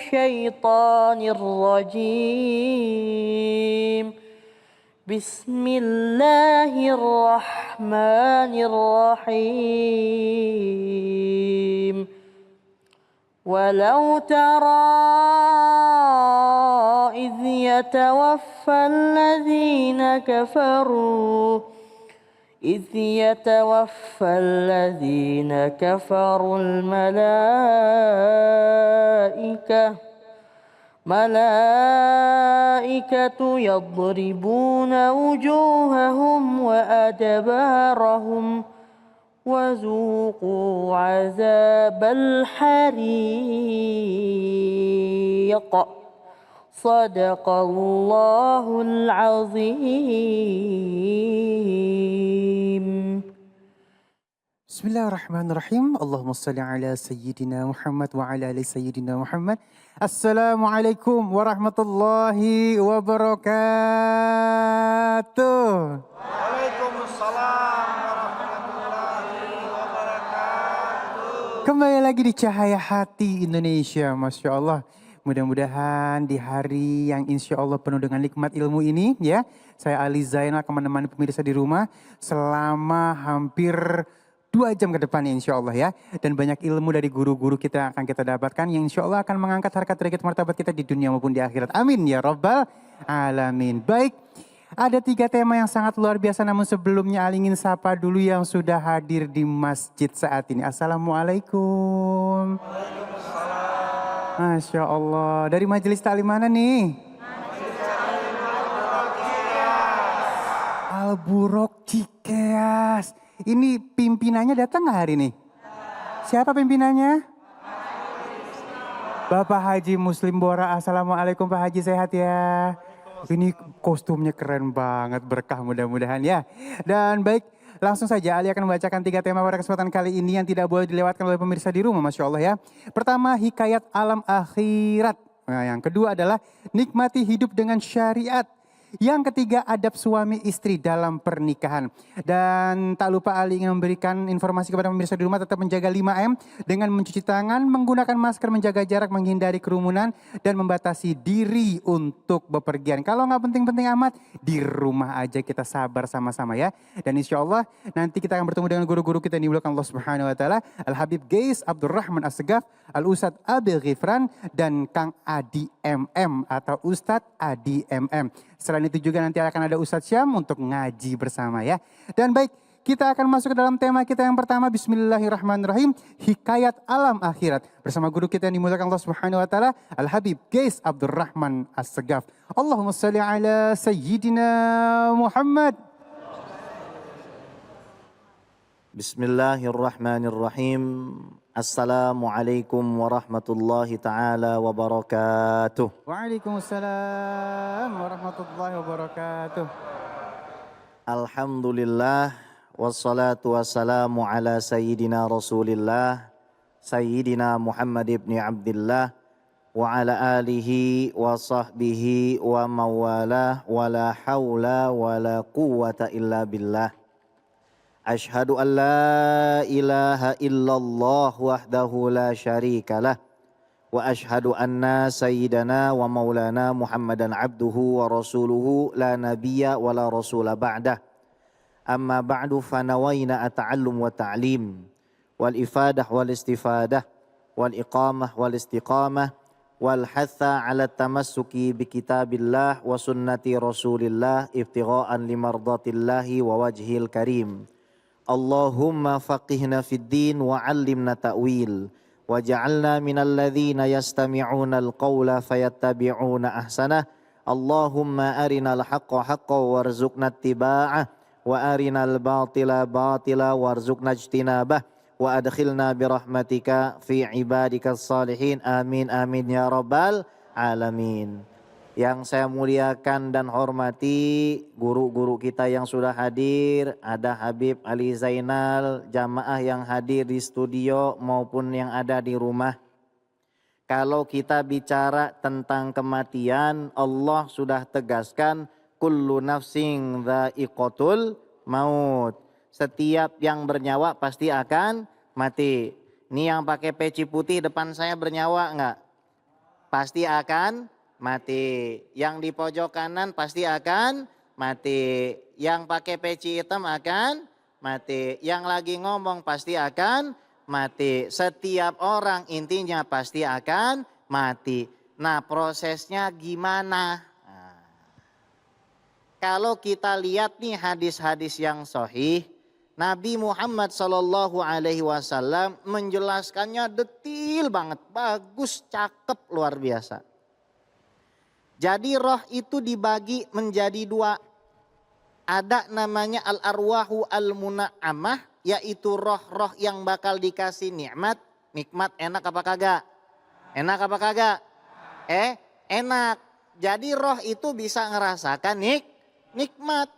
الشيطان الرجيم. بسم الله الرحمن الرحيم. ولو ترى إذ يتوفى الذين كفروا الملائكة يضربون وجوههم وأدبارهم وذوقوا عذاب الحريق. صدق الله العظيم. Bismillahirrahmanirrahim. Allahumma salli ala Sayyidina Muhammad wa ala ali Sayyidina Muhammad. Assalamualaikum warahmatullahi wabarakatuh. Waalaikumsalam warahmatullahi wabarakatuh. Kembali lagi di Cahaya Hati Indonesia. Masya Allah. Mudah-mudahan di hari yang insya Allah penuh dengan nikmat ilmu ini ya. Saya Ali Zainal akan menemani pemirsa di rumah selama hampir 2 jam ke depan insya Allah ya. Dan banyak ilmu dari guru-guru kita akan kita dapatkan yang insya Allah akan mengangkat harkat derajat martabat kita di dunia maupun di akhirat. Amin ya Rabbal Alamin. Baik, ada 3 tema yang sangat luar biasa, namun sebelumnya Ali ingin sapa dulu yang sudah hadir di masjid saat ini. Assalamualaikum. Masya Allah. Dari majelis taklim mana nih? Al-Burok Cikeas. Ini pimpinannya datang nggak hari ini? Siapa pimpinannya? Bapak Haji Muslim Bora. Assalamualaikum Pak Haji, sehat ya? Ini kostumnya keren banget, berkah mudah-mudahan ya. Dan baik, langsung saja Ali akan membacakan 3 tema pada kesempatan kali ini yang tidak boleh dilewatkan oleh pemirsa di rumah, Masya Allah ya. Pertama, hikayat alam akhirat. Nah, yang kedua adalah nikmati hidup dengan syariat. Yang ketiga, adab suami istri dalam pernikahan. Dan tak lupa Ali ingin memberikan informasi kepada pemirsa di rumah tetap menjaga 5M dengan mencuci tangan, menggunakan masker, menjaga jarak, menghindari kerumunan, dan membatasi diri untuk bepergian. Kalau nggak penting-penting amat, di rumah aja kita sabar sama-sama ya. Dan insya Allah nanti kita akan bertemu dengan guru-guru kita yang dimulakan Allah Subhanahu Wa Taala, Al-Habib Gais Abdurrahman As-Segaf, Al-Ustadz Abil Ghifran, dan Kang Adi MM atau Ustadz Adi MM. Selain itu juga nanti akan ada Ustadz Syam untuk ngaji bersama ya. Dan baik, kita akan masuk ke dalam tema kita yang pertama. Bismillahirrahmanirrahim. Hikayat alam akhirat. Bersama guru kita yang dimuliakan Allah Subhanahu Wa Taala, Al-Habib Gais Abdurrahman As-Segaf. Allahumma salli ala Sayyidina Muhammad. Bismillahirrahmanirrahim. Assalamualaikum warahmatullahi ta'ala wabarakatuh. Waalaikumsalam warahmatullahi wabarakatuh. Alhamdulillah wassalatu wassalamu ala sayyidina Rasulillah Sayyidina Muhammad ibn Abdillah wa ala alihi wa sahbihi wa mawalah wa la hawla wa la quwwata illa billah. Ashhadu an la ilaha illallah wahdahu la syarika lah. Wa ashhadu anna sayyidana wa maulana Muhammadan abduhu wa rasuluhu la nabiyya wa la rasula ba'dah. Amma ba'du fanawayna ata'allum wa ta'lim wal ifadah wal istifadah wal iqamah wal istiqamah wal hatha ala tamassuki bi kitabillah wa sunnati rasulillah ibtigha'an limardatillahi wa wajhil karim. Allahumma faqihna fid din wa 'allimna ta'wil waj'alna minal ladzina yastami'una al-qawla fayattabi'una ahsanah. Allahumma arinal haqqa haqqan warzuqna ittiba'ah wa arinal batila batila warzuqna ijtinabah wa adkhilna birahmatika fi ibadikas salihin. Amin amin ya rabbal alamin. Yang saya muliakan dan hormati guru-guru kita yang sudah hadir, ada Habib Ali Zainal, jamaah yang hadir di studio maupun yang ada di rumah. Kalau kita bicara tentang kematian, Allah sudah tegaskan kullu nafsin dha'iqatul maut. Setiap yang bernyawa pasti akan mati. Ini yang pakai peci putih depan saya bernyawa enggak? pasti akan mati. Yang di pojok kanan pasti akan mati. Yang pakai peci hitam akan mati. Yang lagi ngomong pasti akan mati. Setiap orang intinya pasti akan mati. Nah, prosesnya gimana? Nah, kalau kita lihat nih hadis-hadis yang sahih, Nabi Muhammad Sallallahu Alaihi Wasallam menjelaskannya detil banget, bagus, cakep, luar biasa. Jadi roh itu dibagi menjadi dua. Ada namanya al-arwahu al-muna'amah, yaitu roh-roh yang bakal dikasih nikmat. Nikmat enak apa kagak? Enak apa kagak? Enak. Jadi roh itu bisa ngerasakan nikmat.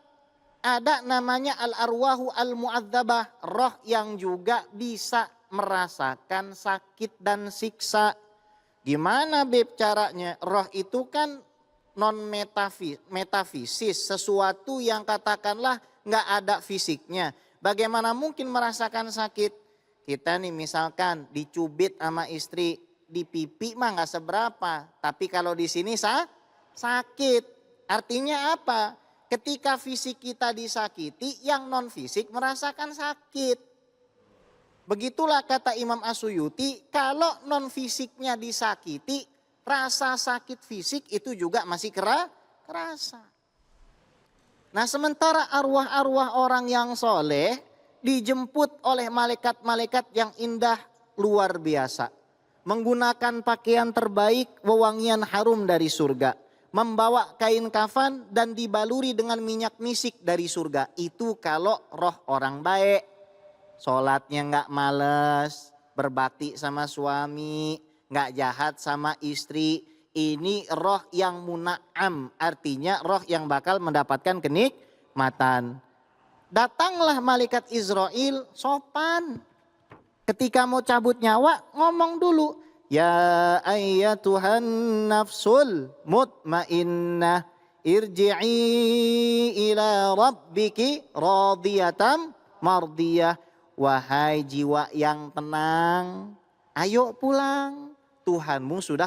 Ada namanya al-arwahu al-mu'adzabah, roh yang juga bisa merasakan sakit dan siksa. Gimana Beb caranya? Roh itu kan non metafisis, sesuatu yang katakanlah nggak ada fisiknya. Bagaimana mungkin merasakan sakit? Kita nih misalkan dicubit sama istri, di pipi mah nggak seberapa, tapi kalau di sini sakit. Artinya apa? Ketika fisik kita disakiti, yang non fisik merasakan sakit. Begitulah kata Imam As-Suyuti, kalau non fisiknya disakiti, rasa sakit fisik itu juga masih kerasa. Nah, sementara arwah-arwah orang yang soleh dijemput oleh malaikat-malaikat yang indah luar biasa. Menggunakan pakaian terbaik, wewangian harum dari surga. Membawa kain kafan dan dibaluri dengan minyak misik dari surga. Itu kalau roh orang baik. Sholatnya nggak males, berbakti sama suami, nggak jahat sama istri. Ini roh yang muna'am, artinya roh yang bakal mendapatkan kenikmatan. Datanglah malaikat Israel sopan. Ketika mau cabut nyawa ngomong dulu. Ya ayyatuhan nafsul mutmainnah irji'i ila rabbiki radiyatan mardiyah. Wahai jiwa yang tenang, ayo pulang. Tuhanmu sudah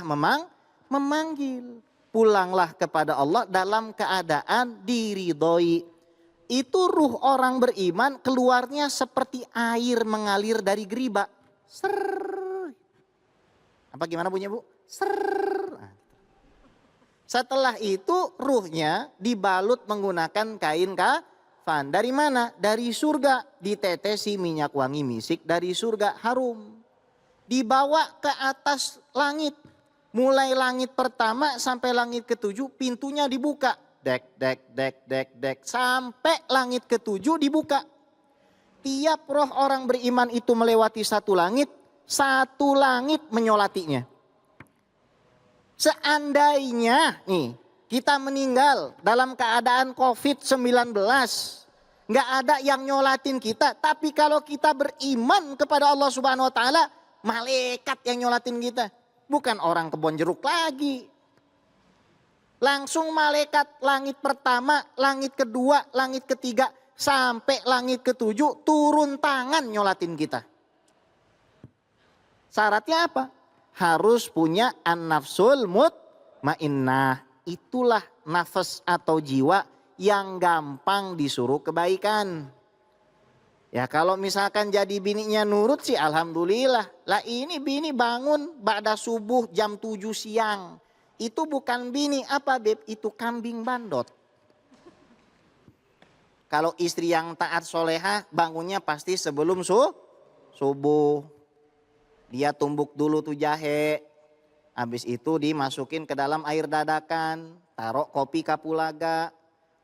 memanggil. Pulanglah kepada Allah dalam keadaan diridhoi. Itu ruh orang beriman keluarnya seperti air mengalir dari geriba. Ser. Apa gimana bunyinya Bu? Ser. Setelah itu ruhnya dibalut menggunakan kain kafan. Dari mana? Dari surga. Ditetesi minyak wangi misik dari surga harum. Dibawa ke atas langit. Mulai langit pertama sampai langit ketujuh pintunya dibuka. Dek, dek, dek, dek, dek. Sampai langit ketujuh dibuka. Tiap roh orang beriman itu melewati satu langit menyolatinya. Seandainya nih kita meninggal dalam keadaan COVID-19. Nggak ada yang nyolatin kita. Tapi kalau kita beriman kepada Allah Subhanahu Wa Taala, malaikat yang nyolatin kita. Bukan orang kebon jeruk lagi. Langsung malaikat langit pertama, langit kedua, langit ketiga, sampai langit ketujuh turun tangan nyolatin kita. Syaratnya apa? Harus punya an-nafsul mutmainnah. Itulah nafas atau jiwa yang gampang disuruh kebaikan. Ya kalau misalkan jadi bininya nurut sih alhamdulillah. Lah ini bini bangun ba'da subuh jam 7 siang. Itu bukan bini apa Beb? Itu kambing bandot. Kalau istri yang taat solehah bangunnya pasti sebelum subuh. Dia tumbuk dulu tuh jahe. Habis itu dimasukin ke dalam air dadakan. Taruh kopi kapulaga.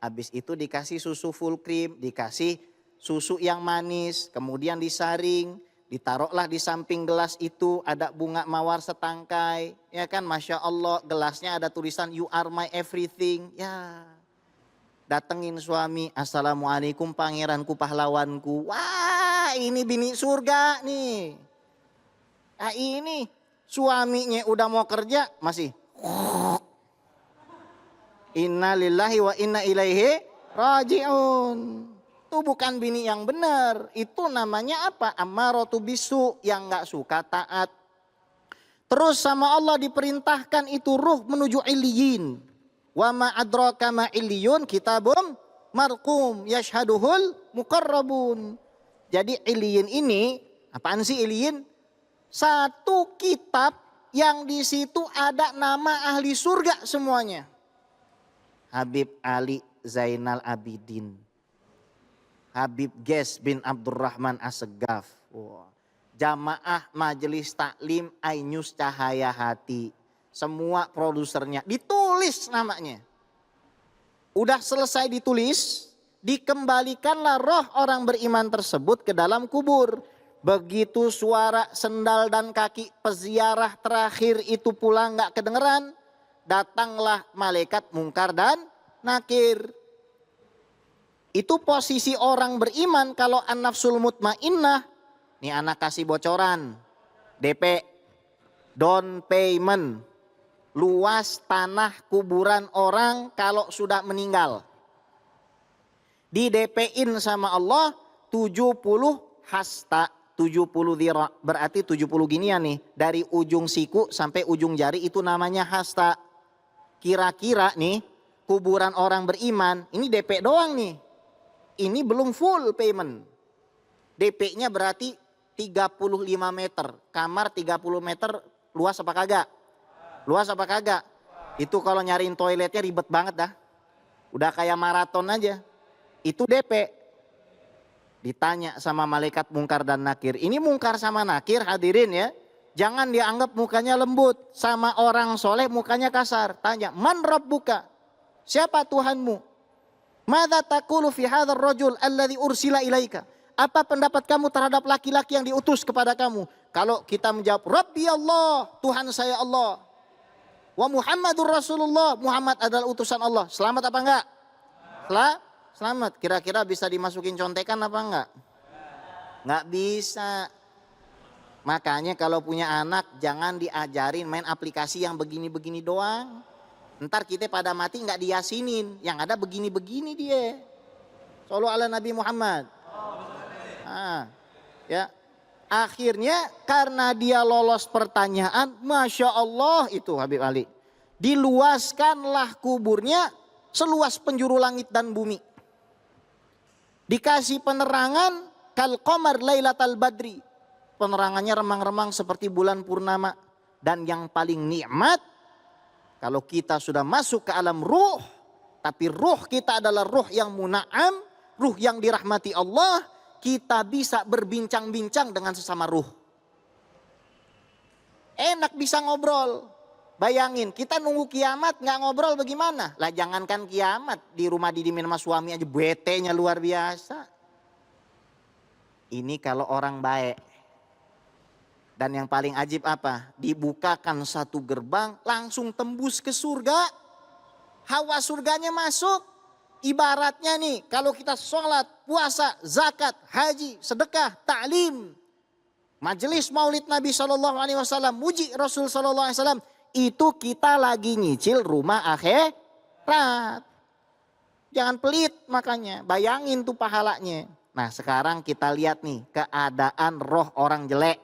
Habis itu dikasih susu full cream. Dikasih susu yang manis. Kemudian disaring. Ditaruhlah di samping gelas itu ada bunga mawar setangkai. Ya kan Masya Allah gelasnya ada tulisan you are my everything. Ya datengin suami. Assalamualaikum pangeranku pahlawanku. Wah ini bini surga nih. Nah ini suaminya udah mau kerja masih. Inna lillahi wa inna ilaihi raji'un. Itu bukan bini yang benar. Itu namanya apa? Ammaratu bisu, yang gak suka taat. Terus sama Allah diperintahkan itu ruh menuju Iliyin. Wa ma adraka ma Iliyun kitabum marqum yashhaduhul muqarrabun. Jadi Iliyin ini, apaan sih Iliyin? Satu kitab yang di situ ada nama ahli surga semuanya. Habib Ali Zainal Abidin, Habib Ges bin Abdurrahman Assegaf, Jamaah Majelis Taklim Ainus Cahaya Hati, semua produsernya ditulis namanya. Udah selesai ditulis, dikembalikanlah roh orang beriman tersebut ke dalam kubur. Begitu suara sendal dan kaki peziarah terakhir itu pula nggak kedengeran, datanglah malaikat mungkar dan nakir. Itu posisi orang beriman kalau an-nafsul mutmainnah. Nih anak kasih bocoran. DP, down payment, luas tanah kuburan orang kalau sudah meninggal. Di DP-in sama Allah 70 hasta. 70 dhira, berarti 70 ginian nih. Dari ujung siku sampai ujung jari itu namanya hasta. Kira-kira nih kuburan orang beriman, ini DP doang nih. Ini belum full payment. DP-nya berarti 35 meter. Kamar 30 meter, luas apa kagak? Luas apa kagak? Itu kalau nyariin toiletnya ribet banget dah. Udah kayak maraton aja. Itu DP. Ditanya sama malaikat mungkar dan nakir. Ini mungkar sama nakir hadirin ya. Jangan dianggap mukanya lembut. Sama orang soleh mukanya kasar. Tanya, man rabbuka? Siapa Tuhanmu? Madza taqulu fi hadzal rajul alladzi ursila ilaika? Apa pendapat kamu terhadap laki-laki yang diutus kepada kamu? Kalau kita menjawab, Rabbi Allah, Tuhan saya Allah. Wa Muhammadur Rasulullah, Muhammad adalah utusan Allah. Selamat apa enggak? Selamat. Kira-kira bisa dimasukin contekan apa enggak? Enggak bisa. Makanya kalau punya anak jangan diajarin main aplikasi yang begini-begini doang. Ntar kita pada mati enggak diyasinin. Yang ada begini-begini dia. Shallallahu ala Nabi Muhammad. Ya. Akhirnya karena dia lolos pertanyaan, Masya Allah itu Habib Ali. Diluaskanlah kuburnya seluas penjuru langit dan bumi. Dikasih penerangan kal qamar lailatal badri. Penerangannya remang-remang seperti bulan purnama. Dan yang paling nikmat, kalau kita sudah masuk ke alam ruh, tapi ruh kita adalah ruh yang muna'am, ruh yang dirahmati Allah, kita bisa berbincang-bincang dengan sesama ruh. Enak bisa ngobrol. Bayangin, kita nunggu kiamat nggak ngobrol bagaimana? Lah jangankan kiamat, di rumah didimin sama suami aja bete-nya luar biasa. Ini kalau orang baik. Dan yang paling ajib apa? Dibukakan satu gerbang, langsung tembus ke surga. Hawa surganya masuk. Ibaratnya nih, kalau kita sholat, puasa, zakat, haji, sedekah, ta'lim. Majelis maulid Nabi SAW, muji Rasul SAW. Itu kita lagi nyicil rumah akhirat. Jangan pelit makanya, bayangin tuh pahalanya. Nah sekarang kita lihat nih keadaan roh orang jelek.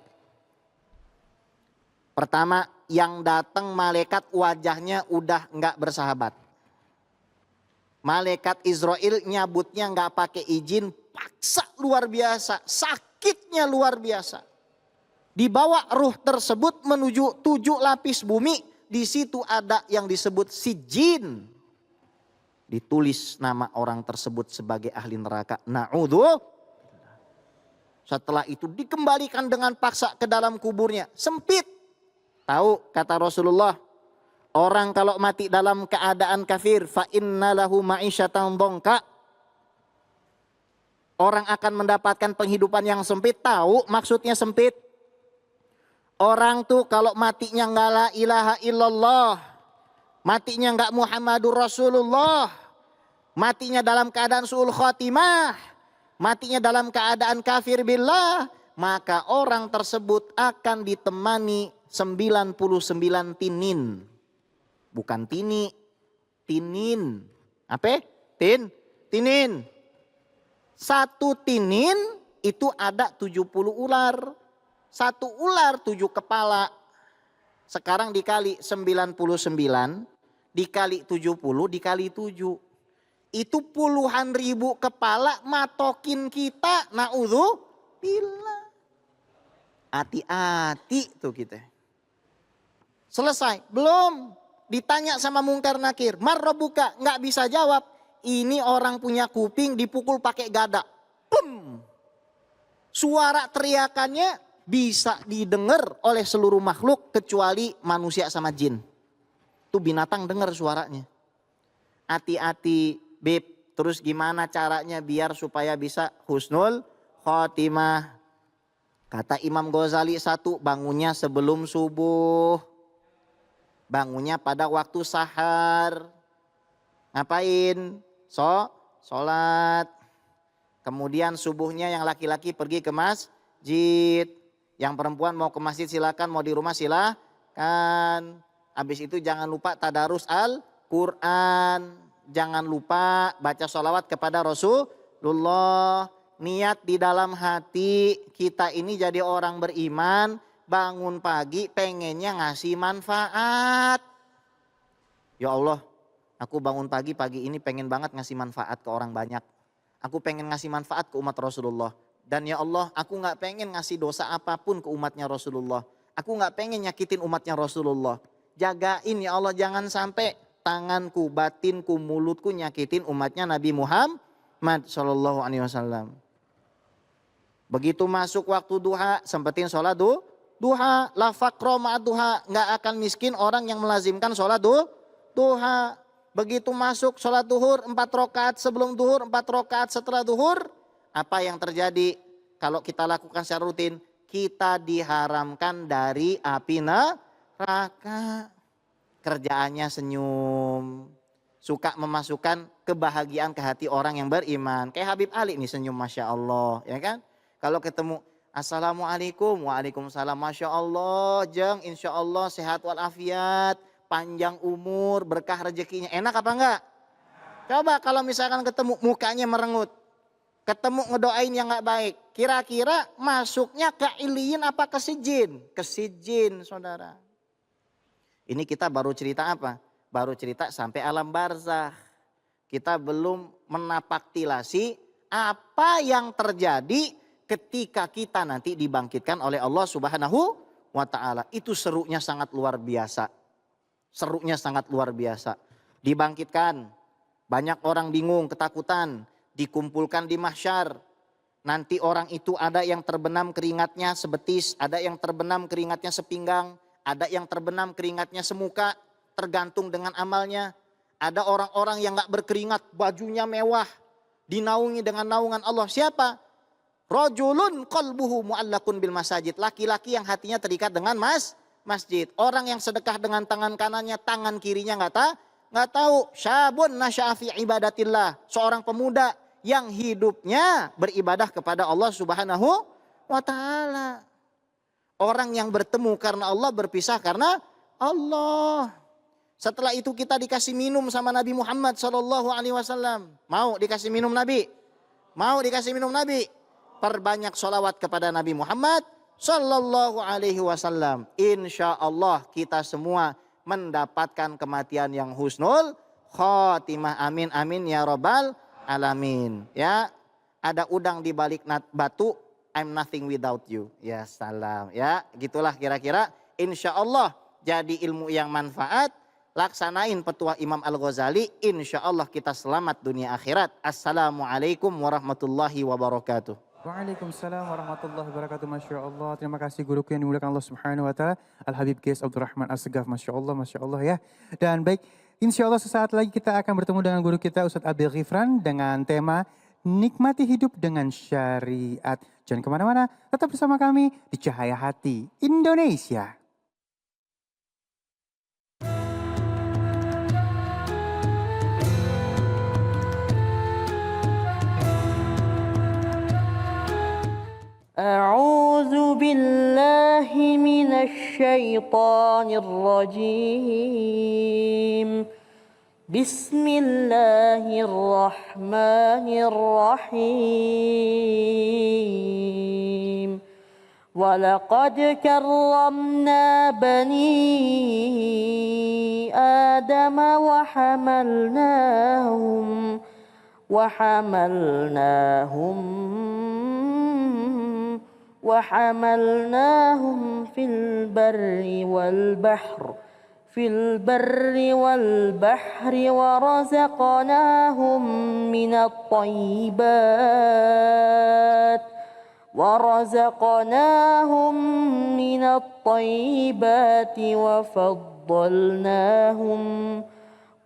Pertama, yang datang malaikat wajahnya udah nggak bersahabat. Malaikat Israel nyabutnya nggak pakai izin, paksa luar biasa, sakitnya luar biasa. Dibawa ruh tersebut menuju 7 lapis bumi. Di situ ada yang disebut sijin. Ditulis nama orang tersebut sebagai ahli neraka. Na'udzu. Setelah itu dikembalikan dengan paksa ke dalam kuburnya. Sempit. Tahu kata Rasulullah. Orang kalau mati dalam keadaan kafir. Fa inna lahu ma'isyatan dongka. Orang akan mendapatkan penghidupan yang sempit. Tahu maksudnya sempit. Orang tuh kalau matinya nggak la ilaha illallah, matinya nggak Muhammadur Rasulullah, matinya dalam keadaan su'ul khotimah, matinya dalam keadaan kafir billah, maka orang tersebut akan ditemani 99 tinin. Bukan tini, tinin. Apa? Tinin. Satu tinin itu ada 70 ular. Satu ular 7 kepala. Sekarang dikali 99, dikali 70, dikali 7. Itu puluhan ribu kepala matokin kita. Na'udzubillah. Hati-hati tuh kita. Selesai. Belum. Ditanya sama mungkar nakir. Marrobuka. Nggak bisa jawab. Ini orang punya kuping dipukul pakai gada. Pum. Suara teriakannya bisa didengar oleh seluruh makhluk kecuali manusia sama jin. Tuh binatang dengar suaranya. Hati-hati Beb, terus gimana caranya biar supaya bisa husnul khotimah? Kata Imam Ghazali satu, bangunnya sebelum subuh. Bangunnya pada waktu sahar. Ngapain? Sholat. Kemudian subuhnya yang laki-laki pergi ke masjid. Yang perempuan mau ke masjid silakan, mau di rumah silakan. Habis itu jangan lupa tadarus Al-Quran. Jangan lupa baca sholawat kepada Rasulullah. Niat di dalam hati kita ini jadi orang beriman. Bangun pagi pengennya ngasih manfaat. Ya Allah, aku bangun pagi ini pengen banget ngasih manfaat ke orang banyak. Aku pengen ngasih manfaat ke umat Rasulullah. Dan ya Allah, aku gak pengen ngasih dosa apapun ke umatnya Rasulullah. Aku gak pengen nyakitin umatnya Rasulullah. Jagain ya Allah, jangan sampai tanganku, batinku, mulutku nyakitin umatnya Nabi Muhammad Sallallahu Alaihi Wasallam. Begitu masuk waktu duha, sempetin sholat duha. La faqra ma'ad duha. Nggak akan miskin orang yang melazimkan sholat duha. Begitu masuk sholat duhur 4 rakaat sebelum duhur, 4 rakaat setelah duhur. Apa yang terjadi kalau kita lakukan secara rutin? Kita diharamkan dari api neraka. Kerjaannya senyum. Suka memasukkan kebahagiaan ke hati orang yang beriman. Kayak Habib Ali nih senyum Masya Allah. Ya kan? Kalau ketemu Assalamualaikum. Waalaikumsalam. Masya Allah. Jeng insya Allah sehat walafiat. Panjang umur. Berkah rezekinya. Enak apa enggak? Coba kalau misalkan ketemu mukanya merengut. Ketemu ngedoain yang enggak baik. Kira-kira masuknya ke iliyin apa ke sijin? Ke sijin saudara. Ini kita baru cerita apa? Baru cerita sampai alam barzah. Kita belum menapaktilasi apa yang terjadi ketika kita nanti dibangkitkan oleh Allah Subhanahu wa Ta'ala. Itu serunya sangat luar biasa. Serunya sangat luar biasa. Dibangkitkan, banyak orang bingung, ketakutan, dikumpulkan di mahsyar. Nanti orang itu ada yang terbenam keringatnya sebetis, ada yang terbenam keringatnya sepinggang. Ada yang terbenam keringatnya semuka, tergantung dengan amalnya. Ada orang-orang yang gak berkeringat, bajunya mewah, dinaungi dengan naungan Allah. Siapa? Rajulun qalbuhu mu'allakun bil masajid. Laki-laki yang hatinya terikat dengan masjid. Orang yang sedekah dengan tangan kanannya, tangan kirinya gak tahu. Syabun nasya'a ibadatillah. Seorang pemuda yang hidupnya beribadah kepada Allah Subhanahu wa Ta'ala. Orang yang bertemu karena Allah, berpisah karena Allah. Setelah itu kita dikasih minum sama Nabi Muhammad Sallallahu Alaihi Wasallam. Mau dikasih minum Nabi? Mau dikasih minum Nabi? Perbanyak sholawat kepada Nabi Muhammad Sallallahu Alaihi Wasallam. Insya Allah kita semua mendapatkan kematian yang husnul khotimah. Amin amin ya robbal alamin. Ya, ada udang di balik batu. I'm nothing without you. Ya salam. Ya gitulah kira-kira. Insya Allah jadi ilmu yang manfaat. Laksanain petua Imam Al-Ghazali. Insya Allah kita selamat dunia akhirat. Assalamualaikum warahmatullahi wabarakatuh. Waalaikumsalam warahmatullahi wabarakatuh. Masya Allah. Terima kasih guruku yang dimuliakan Allah Subhanahu wa Ta'ala. Al-Habib Qais Abdurrahman As-Segaf. Masya Allah ya. Dan baik, insya Allah sesaat lagi kita akan bertemu dengan guru kita Ustadz Abil Ghifran dengan tema Nikmati Hidup dengan Syariat. Jangan kemana-mana, tetap bersama kami di Cahaya Hati Indonesia. أعوذ بالله من الشيطان الرجيم بسم الله الرحمن الرحيم ولقد كرمنا بني آدم وحملناهم في البر والبحر ورزقناهم من الطيبات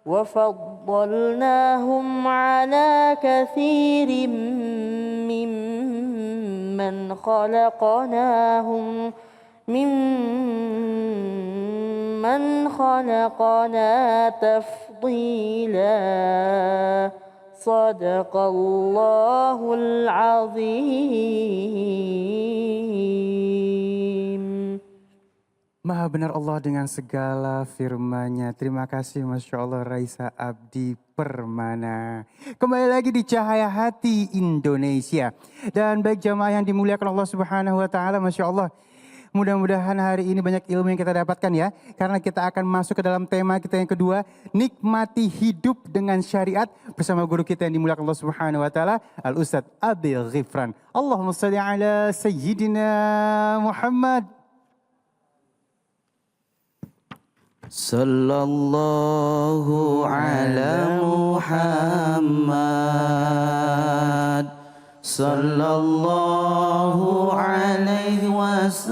وفضلناهم على كثير ممن خلقنا تفضيلا صدق الله العظيم. Maha benar Allah dengan segala firman-Nya. Terima kasih Masya Allah Raisa Abdi Permana. Kembali lagi di Cahaya Hati Indonesia. Dan baik jamaah yang dimuliakan Allah Subhanahu wa Ta'ala, Masya Allah. Mudah-mudahan hari ini banyak ilmu yang kita dapatkan ya. Karena kita akan masuk ke dalam tema kita yang kedua. Nikmati hidup dengan syariat. Bersama guru kita yang dimuliakan Allah Subhanahu wa Ta'ala. Al-Ustadz Abil Ghifran. Allahumma salli ala Sayyidina Muhammad. Sallallahu ala Muhammad Sallallahu alaihi wasallam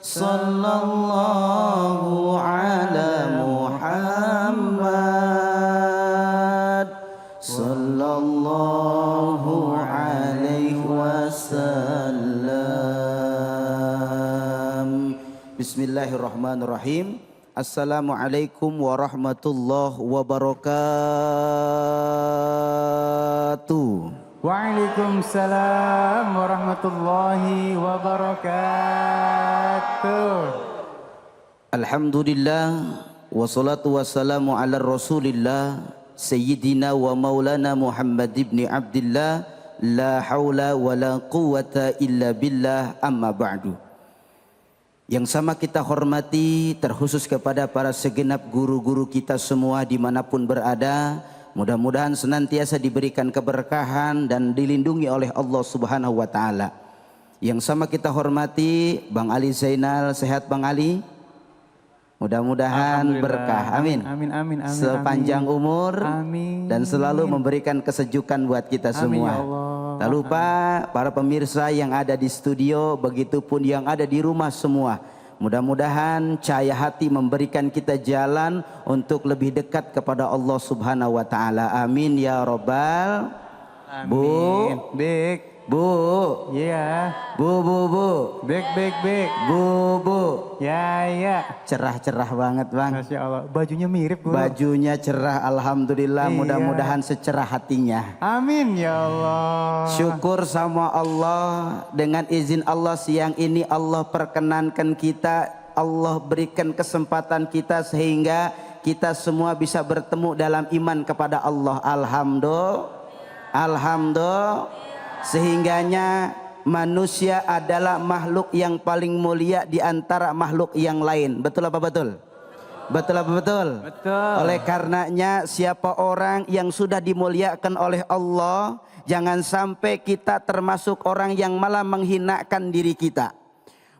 Sallallahu ala Muhammad Sallallahu alaihi wasallam. Bismillahirrahmanirrahim. Assalamualaikum warahmatullahi wabarakatuh. Waalaikumsalam warahmatullahi wabarakatuh. Alhamdulillah wassalatu wassalamu ala Rasulillah Sayyidina wa maulana Muhammad ibn Abdillah. La haula wa la quwata illa billah, amma ba'du. Yang sama kita hormati terkhusus kepada para segenap guru-guru kita semua dimanapun berada. Mudah-mudahan senantiasa diberikan keberkahan dan dilindungi oleh Allah Subhanahu wa Ta'ala. Yang sama kita hormati Bang Ali Zainal. Sehat Bang Ali? Mudah-mudahan berkah. Amin. Amin, amin, amin. Sepanjang umur. Amin. Dan selalu memberikan kesejukan buat kita semua. Amin, ya Allah. Tak lupa para pemirsa yang ada di studio, begitupun yang ada di rumah semua. Mudah-mudahan cahaya hati memberikan kita jalan untuk lebih dekat kepada Allah Subhanahu wa Ta'ala. Amin ya Rabbal. Amin. Bu. Big. Bu. Iya. Bu. Big. Bu. Ya. Cerah-cerah banget Bang. Masya Allah. Bajunya mirip guru. Bajunya cerah, alhamdulillah. Iya. Mudah-mudahan secerah hatinya. Amin ya Allah. Syukur sama Allah. Dengan izin Allah siang ini Allah perkenankan kita, Allah berikan kesempatan kita sehingga kita semua bisa bertemu dalam iman kepada Allah. Alhamdulillah. Sehingganya manusia adalah makhluk yang paling mulia di antara makhluk yang lain. Betul apa betul? Betul apa betul? Betul. Oleh karenanya siapa orang yang sudah dimuliakan oleh Allah, jangan sampai kita termasuk orang yang malah menghinakan diri kita.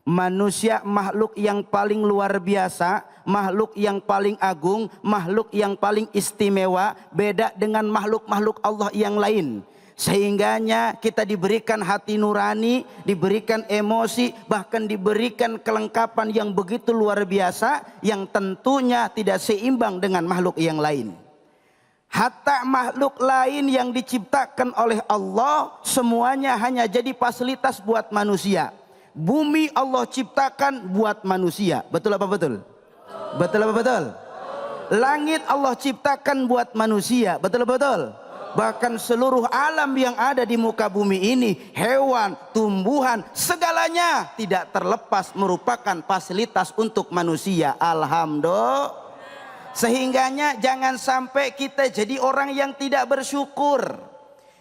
Manusia makhluk yang paling luar biasa, makhluk yang paling agung, makhluk yang paling istimewa, beda dengan makhluk-makhluk Allah yang lain. Sehingganya kita diberikan hati nurani, diberikan emosi, bahkan diberikan kelengkapan yang begitu luar biasa, yang tentunya tidak seimbang dengan makhluk yang lain. Hatta makhluk lain yang diciptakan oleh Allah, semuanya hanya jadi fasilitas buat manusia. Bumi Allah ciptakan buat manusia. Betul apa betul? Betul apa betul? Langit Allah ciptakan buat manusia. Betul apa betul? Bahkan seluruh alam yang ada di muka bumi ini, hewan, tumbuhan, segalanya tidak terlepas merupakan fasilitas untuk manusia. Alhamdulillah. Sehingganya jangan sampai kita jadi orang yang tidak bersyukur.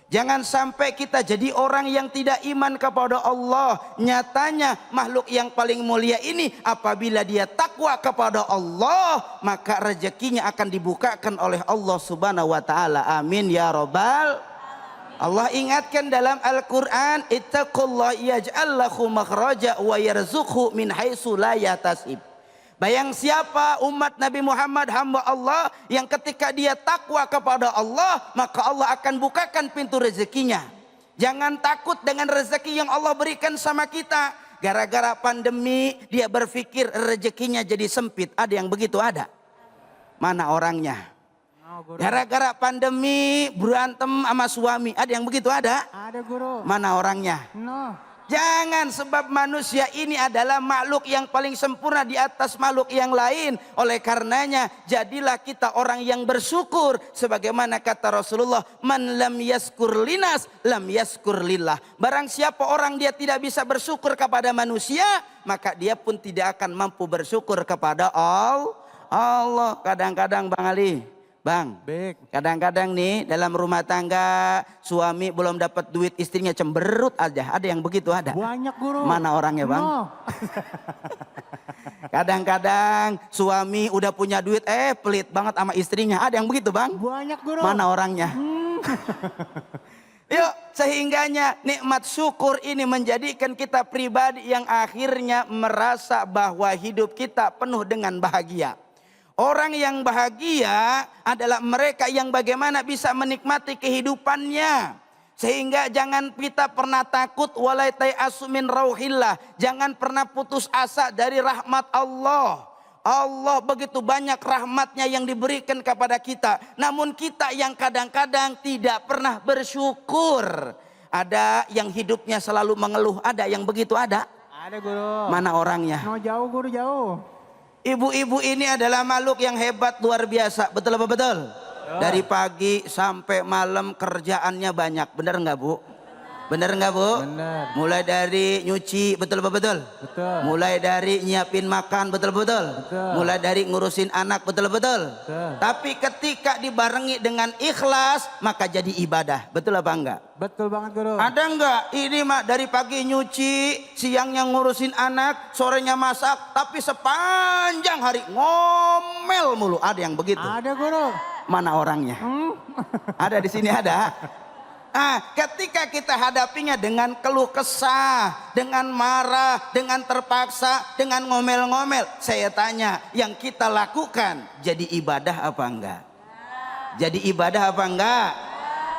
Jangan sampai kita jadi orang yang tidak iman kepada Allah. Nyatanya makhluk yang paling mulia ini apabila dia takwa kepada Allah, maka rezekinya akan dibukakan oleh Allah Subhanahu wa taala. Amin ya rabbal. Allah ingatkan dalam Al-Qur'an, ittaqullah yaj'al lakum makhraja wa yarzuqhu min haitsu la yahtasib. Bayang siapa umat Nabi Muhammad, hamba Allah, yang ketika dia takwa kepada Allah, maka Allah akan bukakan pintu rezekinya. Jangan takut dengan rezeki yang Allah berikan sama kita. Gara-gara pandemi dia berpikir rezekinya jadi sempit. Ada yang begitu ada? Mana orangnya? Gara-gara pandemi berantem sama suami. Ada yang begitu ada? Ada guru. Mana orangnya? No. Jangan, sebab manusia ini adalah makhluk yang paling sempurna di atas makhluk yang lain. Oleh karenanya jadilah kita orang yang bersyukur. Sebagaimana kata Rasulullah, man lam yaskur linas lam yaskur lillah. Barang siapa orang dia tidak bisa bersyukur kepada manusia, maka dia pun tidak akan mampu bersyukur kepada Allah. Kadang-kadang Bang Ali, Bang, kadang-kadang nih dalam rumah tangga suami belum dapat duit, istrinya cemberut aja. Ada yang begitu ada? Banyak guru. Mana orangnya Bang? No. Kadang-kadang suami udah punya duit, pelit banget sama istrinya. Ada yang begitu Bang? Banyak guru. Mana orangnya? Yuk, sehingganya nikmat syukur ini menjadikan kita pribadi yang akhirnya merasa bahwa hidup kita penuh dengan bahagia. Orang yang bahagia adalah mereka yang bagaimana bisa menikmati kehidupannya. Sehingga jangan kita pernah takut walai ta'asu min rauhillah. Jangan pernah putus asa dari rahmat Allah. Allah begitu banyak rahmatnya yang diberikan kepada kita. Namun kita yang kadang-kadang tidak pernah bersyukur. Ada yang hidupnya selalu mengeluh. Ada yang begitu ada? Ada guru. Mana orangnya? No, jauh guru, jauh. Ibu-ibu ini adalah makhluk yang hebat luar biasa. Betul apa betul? Dari pagi sampai malam kerjaannya banyak. Benar nggak Bu? Benar nggak Bu? Benar. Mulai dari nyuci, betul apa betul? Betul. Mulai dari nyiapin makan, betul apa betul? Betul. Mulai dari ngurusin anak, betul apa betul? Betul. Tapi ketika dibarengi dengan ikhlas, maka jadi ibadah. Betul apa enggak? Betul banget guru. Ada enggak? Ini mah dari pagi nyuci, siangnya ngurusin anak, sorenya masak, tapi sepanjang hari ngomel mulu. Ada yang begitu? Ada guru. Mana orangnya? Ada di sini ada. Ketika kita hadapinya dengan keluh kesah, dengan marah, dengan terpaksa, dengan ngomel-ngomel, saya tanya, yang kita lakukan jadi ibadah apa enggak? Jadi ibadah apa enggak?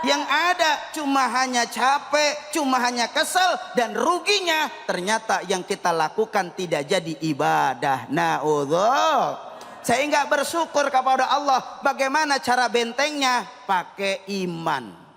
Yang ada cuma hanya capek, cuma hanya kesel, dan ruginya ternyata yang kita lakukan tidak jadi ibadah. Na'udzubillah. Sehingga bersyukur kepada Allah. Bagaimana cara bentengnya? Pakai iman.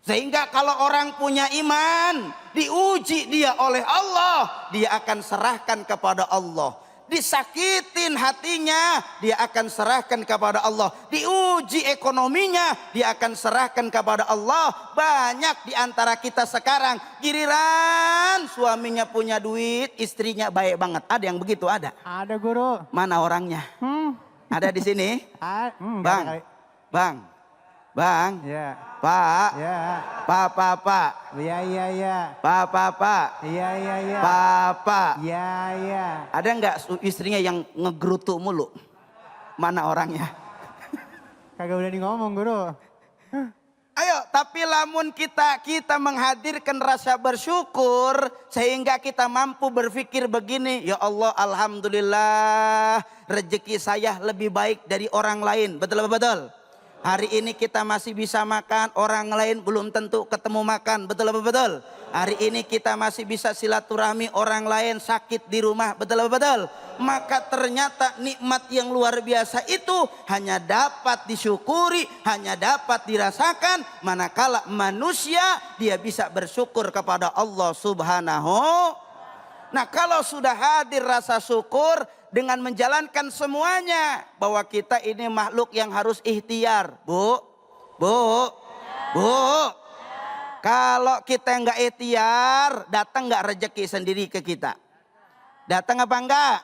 Sehingga kalau orang punya iman, diuji dia oleh Allah, dia akan serahkan kepada Allah. Disakitin hatinya, dia akan serahkan kepada Allah. Diuji ekonominya, dia akan serahkan kepada Allah. Banyak di antara kita sekarang, giliran suaminya punya duit, istrinya baik banget. Ada yang begitu? Ada? Ada guru. Mana orangnya? Ada di sini? Bang, Bang, Bang, Ya. Pak, Ya. Pak. Iya, iya, iya. Pak. Iya, iya, iya. Pak. Iya, iya. Ada nggak istrinya yang ngegerutu mulu? Mana orangnya? Kagak berani ngomong guru. Ayo, tapi lamun kita menghadirkan rasa bersyukur sehingga kita mampu berpikir begini, ya Allah, alhamdulillah rezeki saya lebih baik dari orang lain. Betul apa betul? Hari ini kita masih bisa makan, orang lain belum tentu ketemu makan. Betul apa betul? Hari ini kita masih bisa silaturahmi, orang lain sakit di rumah. Betul apa betul? Maka ternyata nikmat yang luar biasa itu hanya dapat disyukuri, hanya dapat dirasakan manakala manusia dia bisa bersyukur kepada Allah Subhanahu. Nah, kalau sudah hadir rasa syukur dengan menjalankan semuanya, bahwa kita ini makhluk yang harus ikhtiar. Bu. Kalau kita nggak ikhtiar, datang nggak rezeki sendiri ke kita? Datang apa enggak?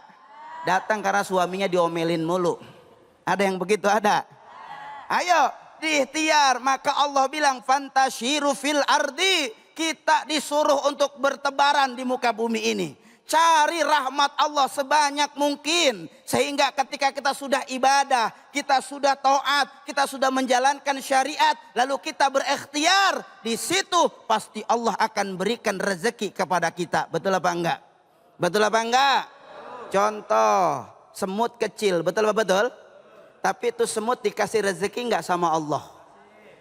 Datang karena suaminya diomelin mulu. Ada yang begitu? Ada. Ayo, Diikhtiar. Maka Allah bilang fantashiru fil ardi. Kita disuruh untuk bertebaran di muka bumi ini. Cari rahmat Allah sebanyak mungkin. Sehingga ketika kita sudah ibadah, kita sudah taat, kita sudah menjalankan syariat, lalu kita berikhtiar, di situ pasti Allah akan berikan rezeki kepada kita. Betul apa enggak? Betul apa enggak? Contoh, semut kecil, betul apa betul? Tapi itu semut dikasih rezeki enggak sama Allah?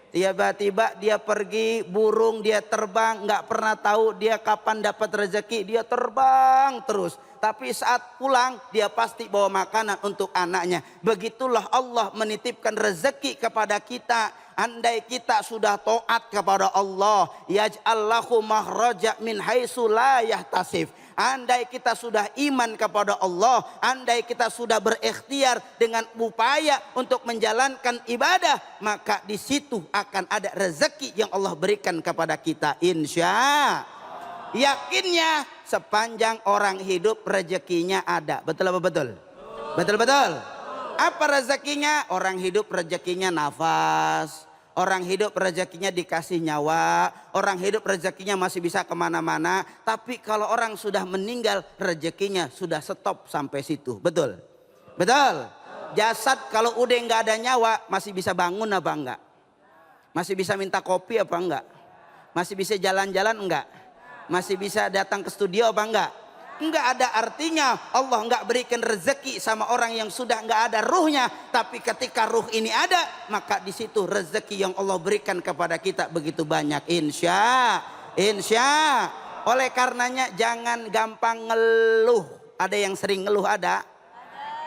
Tiba-tiba dia pergi, burung dia terbang, nggak pernah tahu dia kapan dapat rezeki, dia terbang terus. Tapi saat pulang dia pasti bawa makanan untuk anaknya. Begitulah Allah menitipkan rezeki kepada kita. Andai kita sudah taat kepada Allah, yaj'allahu mahraja min haitsu la yahtasib. Andai kita sudah iman kepada Allah, andai kita sudah berikhtiar dengan upaya untuk menjalankan ibadah, maka di situ akan ada rezeki yang Allah berikan kepada kita. Insya. Yakinnya sepanjang orang hidup rezekinya ada. Betul apa betul? Betul betul. Apa rezekinya? Orang hidup rezekinya nafas. Orang hidup rezekinya dikasih nyawa. Orang hidup rezekinya masih bisa kemana-mana. Tapi kalau orang sudah meninggal rezekinya sudah stop sampai situ. Betul? Betul? Jasad kalau udah nggak ada nyawa masih bisa bangun apa enggak? Masih bisa minta kopi apa enggak? Masih bisa jalan-jalan enggak? Masih bisa datang ke studio apa enggak? Enggak ada artinya Allah enggak berikan rezeki sama orang yang sudah enggak ada ruhnya. Tapi ketika ruh ini ada, maka di situ rezeki yang Allah berikan kepada kita begitu banyak. Insya. Oleh karenanya jangan gampang ngeluh. Ada yang sering ngeluh ada?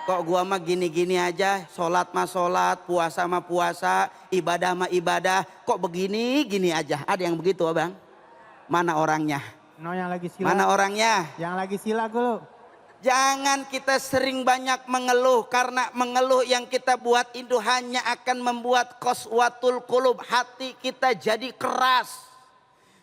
Kok gua mah gini-gini aja, sholat mah sholat, puasa mah puasa, ibadah mah ibadah. Kok begini-gini aja? Ada yang begitu abang? Mana orangnya? No, yang lagi sila. Mana orangnya? Yang lagi sila dulu. Jangan kita sering banyak mengeluh. Karena mengeluh yang kita buat itu hanya akan membuat qaswatul qulub. Hati kita jadi keras.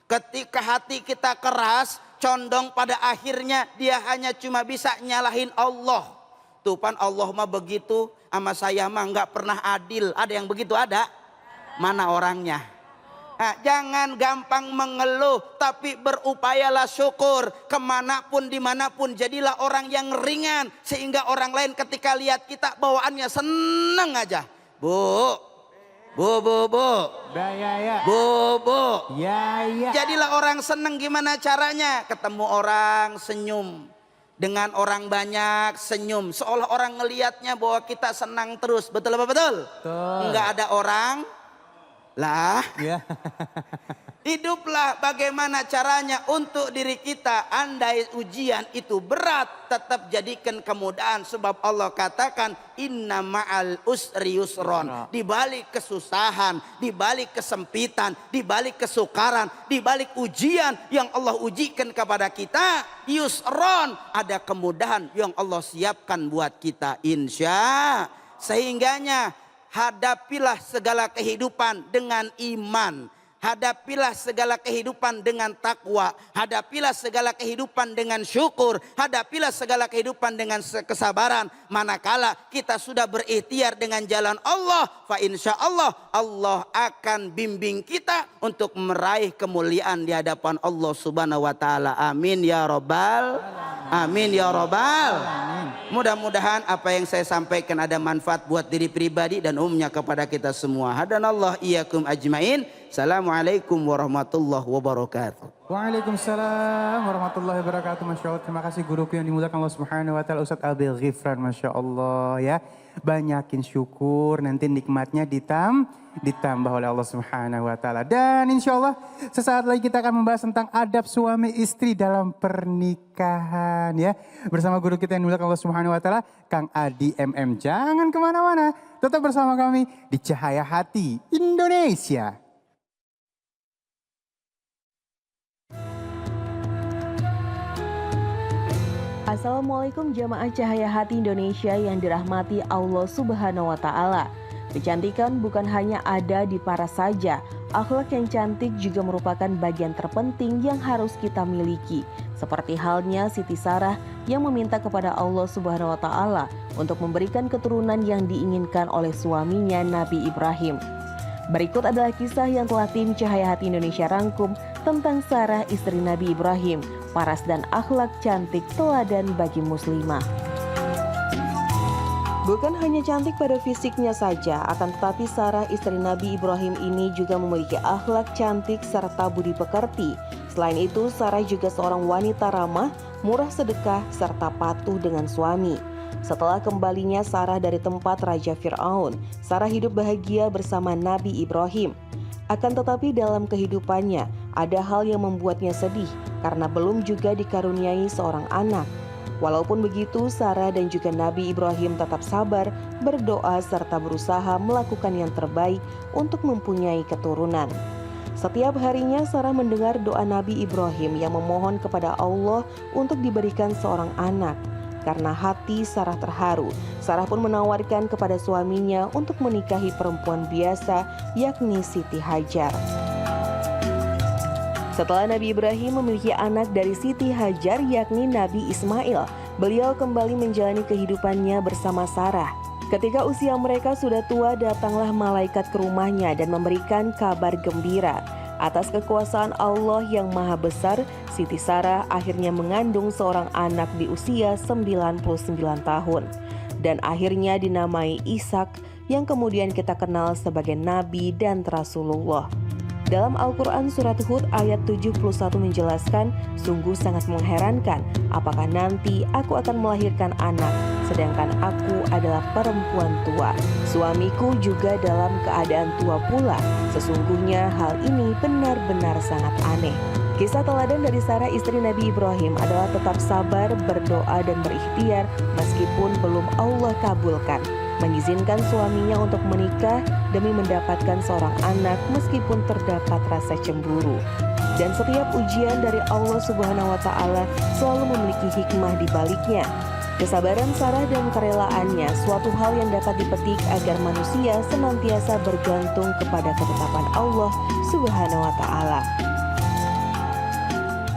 Ketika hati kita keras, condong pada akhirnya dia hanya cuma bisa nyalahin Allah. Tuh pan Allah mah begitu, sama saya mah nggak pernah adil. Ada yang begitu ada? Mana orangnya? Nah, jangan gampang mengeluh, tapi berupayalah syukur. Kemanapun, dimanapun, jadilah orang yang ringan. Sehingga orang lain ketika lihat kita bawaannya seneng aja. Bu. Ya. Bu. Ya. Jadilah orang seneng, gimana caranya? Ketemu orang senyum. Dengan orang banyak senyum. Seolah orang ngelihatnya bahwa kita senang terus. Betul apa betul? Betul. Enggak ada orang. Lah, Ya. hiduplah bagaimana caranya untuk diri kita. Andai ujian itu berat, tetap jadikan kemudahan. Sebab Allah katakan inna ma'al usri yusron. Di balik kesusahan, di balik kesempitan, di balik kesukaran, di balik ujian yang Allah ujikan kepada kita, yusron, ada kemudahan yang Allah siapkan buat kita. Insya. Sehingganya hadapilah segala kehidupan dengan iman. Hadapilah segala kehidupan dengan takwa. Hadapilah segala kehidupan dengan syukur. Hadapilah segala kehidupan dengan kesabaran. Manakala kita sudah berikhtiar dengan jalan Allah, fa insya Allah, Allah akan bimbing kita untuk meraih kemuliaan di hadapan Allah Subhanahu wa taala. Amin ya rabbal. Amin ya rabbal. Mudah-mudahan apa yang saya sampaikan ada manfaat buat diri pribadi dan umumnya kepada kita semua. Hadanallah iyyakum ajmain. Assalamualaikum warahmatullahi wabarakatuh. Waalaikumsalam warahmatullahi wabarakatuh. Masya Allah, terima kasih guruku yang dimuliakan Allah Subhanahu wa taala, Ustadz Abil Ghifran. Masya Allah ya. Banyakin syukur, nanti nikmatnya ditambah oleh Allah Subhanahu wa taala. Dan insya Allah sesaat lagi kita akan membahas tentang adab suami istri dalam pernikahan ya. Bersama guru kita yang dimuliakan Allah Subhanahu wa taala, Kang Adi MM. Jangan kemana-mana, tetap bersama kami di Cahaya Hati Indonesia. Assalamualaikum jamaah Cahaya Hati Indonesia yang dirahmati Allah Subhanahu wa taala. Kecantikan bukan hanya ada di paras saja, akhlak yang cantik juga merupakan bagian terpenting yang harus kita miliki. Seperti halnya Siti Sarah yang meminta kepada Allah Subhanahu wa taala untuk memberikan keturunan yang diinginkan oleh suaminya Nabi Ibrahim. Berikut adalah kisah yang telah tim Cahaya Hati Indonesia rangkum tentang Sarah istri Nabi Ibrahim, paras dan akhlak cantik teladan bagi muslimah. Bukan hanya cantik pada fisiknya saja, akan tetapi Sarah istri Nabi Ibrahim ini juga memiliki akhlak cantik serta budi pekerti. Selain itu, Sarah juga seorang wanita ramah, murah sedekah, serta patuh dengan suami. Setelah kembalinya Sarah dari tempat Raja Fir'aun, Sarah hidup bahagia bersama Nabi Ibrahim. Akan tetapi dalam kehidupannya, ada hal yang membuatnya sedih karena belum juga dikaruniai seorang anak. Walaupun begitu, Sarah dan juga Nabi Ibrahim tetap sabar, berdoa, serta berusaha melakukan yang terbaik untuk mempunyai keturunan. Setiap harinya Sarah mendengar doa Nabi Ibrahim yang memohon kepada Allah untuk diberikan seorang anak. Karena hati Sarah terharu, Sarah pun menawarkan kepada suaminya untuk menikahi perempuan biasa, yakni Siti Hajar. Setelah Nabi Ibrahim memiliki anak dari Siti Hajar, yakni Nabi Ismail, beliau kembali menjalani kehidupannya bersama Sarah. Ketika usia mereka sudah tua, datanglah malaikat ke rumahnya dan memberikan kabar gembira. Atas kekuasaan Allah yang maha besar, Siti Sarah akhirnya mengandung seorang anak di usia 99 tahun. Dan akhirnya dinamai Ishak yang kemudian kita kenal sebagai Nabi dan Rasulullah. Dalam Al-Quran Surat Hud ayat 71 menjelaskan, sungguh sangat mengherankan apakah nanti aku akan melahirkan anak, sedangkan aku adalah perempuan tua. Suamiku juga dalam keadaan tua pula. Sesungguhnya hal ini benar-benar sangat aneh. Kisah teladan dari Sarah istri Nabi Ibrahim adalah tetap sabar, berdoa dan berikhtiar meskipun belum Allah kabulkan. Mengizinkan suaminya untuk menikah demi mendapatkan seorang anak meskipun terdapat rasa cemburu. Dan setiap ujian dari Allah Subhanahu wa Ta'ala selalu memiliki hikmah di baliknya. Kesabaran Sarah dan kerelaannya suatu hal yang dapat dipetik agar manusia senantiasa bergantung kepada ketetapan Allah Subhanahu wa Ta'ala.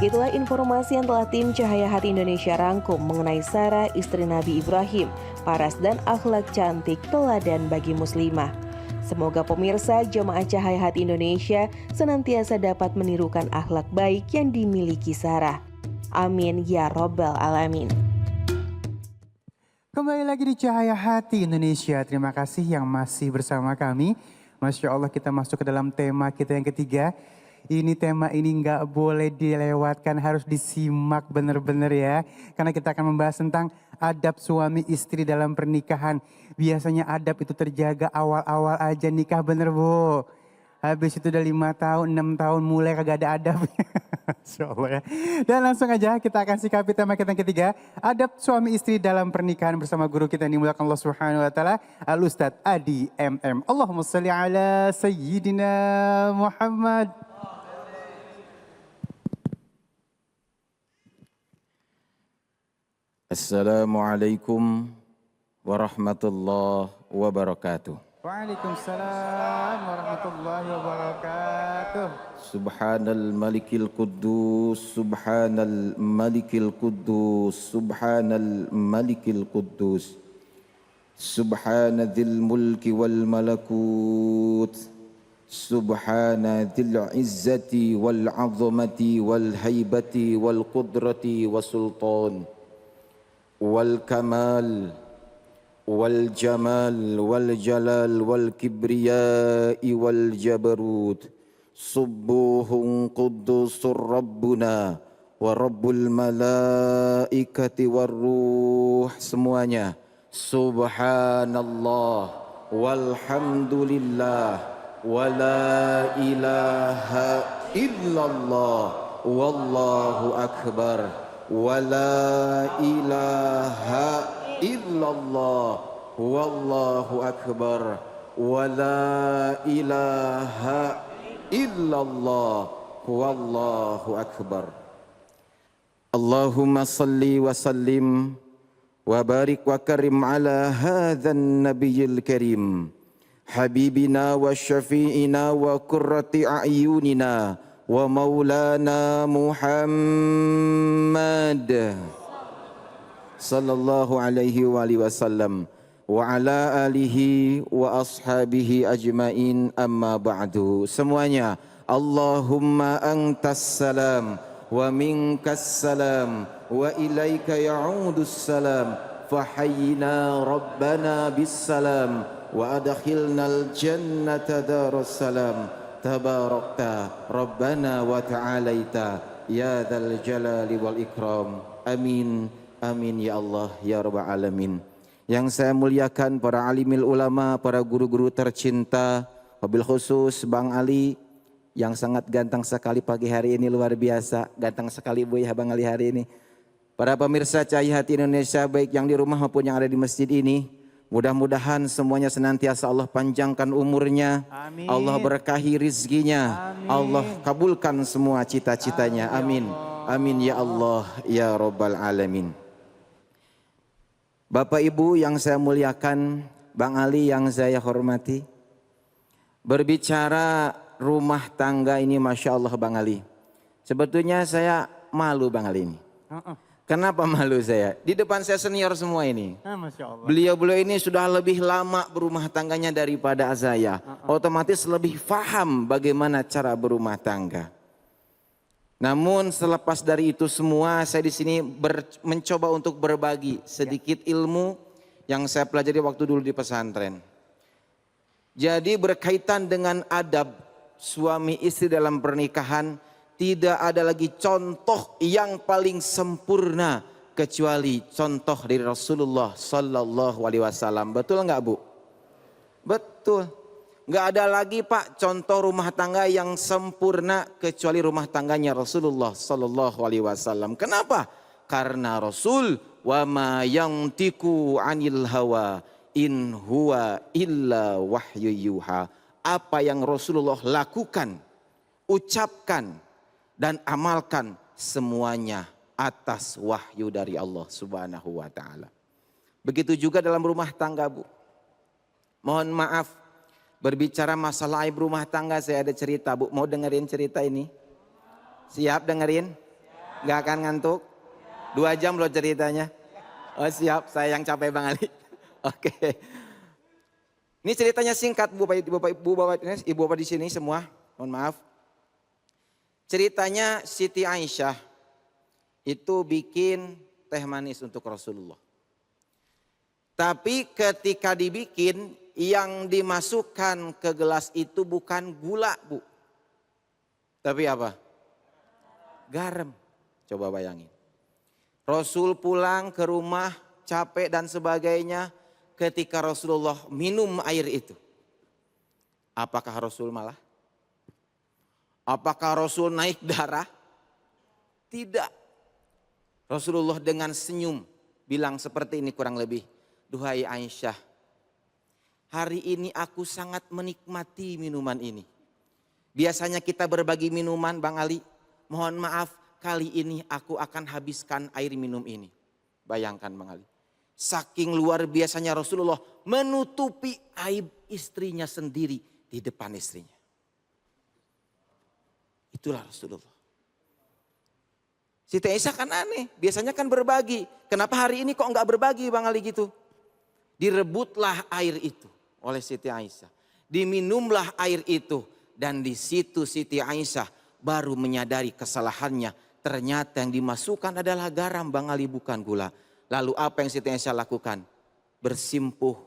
Itulah informasi yang telah tim Cahaya Hati Indonesia rangkum mengenai Sarah istri Nabi Ibrahim, paras dan akhlak cantik teladan bagi muslimah. Semoga pemirsa jemaah Cahaya Hati Indonesia senantiasa dapat menirukan akhlak baik yang dimiliki Sarah. Amin ya Rabbal Alamin. Kembali lagi di Cahaya Hati Indonesia. Terima kasih yang masih bersama kami. Masya Allah, kita masuk ke dalam tema kita yang ketiga. Ini tema ini nggak boleh dilewatkan, harus disimak benar-benar ya. Karena kita akan membahas tentang adab suami istri dalam pernikahan. Biasanya adab itu terjaga awal-awal aja nikah, bener Bu. Habis itu udah 5 tahun, 6 tahun mulai kagak ada adab. Insya Allah ya. Dan langsung aja kita akan sikapi tema kita yang ketiga. Adab suami istri dalam pernikahan bersama guru kita yang dimuliakan Allah Subhanahu wa Ta'ala, Al-Ustadz Adi MM. Allahumma salli ala Sayyidina Muhammad. Assalamualaikum warahmatullahi wabarakatuh. Waalaikumsalam warahmatullahi wabarakatuh. Subhanal malikil quddus, subhanal malikil quddus, subhanal malikil quddus. Subhana dzil mulki wal malakut. Subhana dzil izzati wal azamati wal haibati wal qudrati was sultan. Wal kamal wal jamal wal jalal wal kibriyai wal jabarut. Subuhun quddusur rabbuna wa rabbul malaikati war ruh. Semuanya subhanallah walhamdulillah wa la ilaha illallah wallahu akbar. Wala ilaha illallah wallahu akbar. Wala ilaha illallah wallahu akbar. Allahumma salli wa sallim wa barik wa karim ala hadzal nabiyil karim, habibina wa syafi'ina wa qurrati a'yunina wa maulana Muhammad sallallahu alaihi wa alihi wasallam ala alihi wa ashabihi ajmain amma ba'du. Semuanya, Allahumma antas salam wa minkas salam wa ilaika ya'udus salam fahayyina rabbana bis salam wa adkhilnal jannata daras salam tabarakta rabbana wa ta'alaita ya dzal jalali wal ikram. Amin amin ya Allah ya rabbal alamin. Yang saya muliakan para alimil ulama, para guru-guru tercinta, wabil khusus Bang Ali yang sangat ganteng sekali pagi hari ini, luar biasa. Ganteng sekali Bu ya Bang Ali hari ini. Para pemirsa Cahaya Hati Indonesia baik yang di rumah maupun yang ada di masjid ini, mudah-mudahan semuanya senantiasa Allah panjangkan umurnya. Amin. Allah berkahi rizkinya. Amin. Allah kabulkan semua cita-citanya. Amin. Amin ya Allah ya Rabbal Alamin. Bapak Ibu yang saya muliakan, Bang Ali yang saya hormati. Berbicara rumah tangga ini Masya Allah Bang Ali. Sebetulnya saya malu Bang Ali ini. Kenapa malu saya? Di depan saya senior semua ini. Masya Allah. Beliau-beliau ini sudah lebih lama berumah tangganya daripada saya. Otomatis lebih paham bagaimana cara berumah tangga. Namun selepas dari itu semua saya di sini mencoba untuk berbagi sedikit ilmu yang saya pelajari waktu dulu di pesantren. Jadi berkaitan dengan adab suami istri dalam pernikahan, tidak ada lagi contoh yang paling sempurna kecuali contoh dari Rasulullah Sallallahu Alaihi Wasallam. Betul nggak Bu? Betul. Nggak ada lagi Pak contoh rumah tangga yang sempurna kecuali rumah tangganya Rasulullah Sallallahu Alaihi Wasallam. Kenapa? Karena Rasul wa ma yantiku anil hawa in huwa illa wahyu yuha. Apa yang Rasulullah lakukan, ucapkan dan amalkan semuanya atas wahyu dari Allah Subhanahu wa taala. Begitu juga dalam rumah tangga Bu. Mohon maaf, berbicara masalah aib rumah tangga saya ada cerita Bu. Mau dengerin cerita ini? Siap dengerin? Gak akan ngantuk? 2 jam loh ceritanya. Oh siap, saya yang capek Bang Ali. Oke. Ini ceritanya singkat Bu, Ibu Bapak di sini semua. Mohon maaf. Ceritanya Siti Aisyah itu bikin teh manis untuk Rasulullah. Tapi ketika dibikin, yang dimasukkan ke gelas itu bukan gula Bu. Tapi apa? Garam. Coba bayangin. Rasul pulang ke rumah capek dan sebagainya. Ketika Rasulullah minum air itu. Apakah Rasul malah? Apakah Rasul naik darah? Tidak. Rasulullah dengan senyum bilang seperti ini kurang lebih. Duhai Aisyah, hari ini aku sangat menikmati minuman ini. Biasanya kita berbagi minuman Bang Ali. Mohon maaf kali ini aku akan habiskan air minum ini. Bayangkan Bang Ali. Saking luar biasanya Rasulullah menutupi aib istrinya sendiri di depan istrinya. Itulah Rasulullah. Siti Aisyah kan aneh, biasanya kan berbagi. Kenapa hari ini kok enggak berbagi Bang Ali gitu? Direbutlah air itu oleh Siti Aisyah. Diminumlah air itu. Dan di situ Siti Aisyah baru menyadari kesalahannya. Ternyata yang dimasukkan adalah garam Bang Ali, bukan gula. Lalu apa yang Siti Aisyah lakukan? Bersimpuh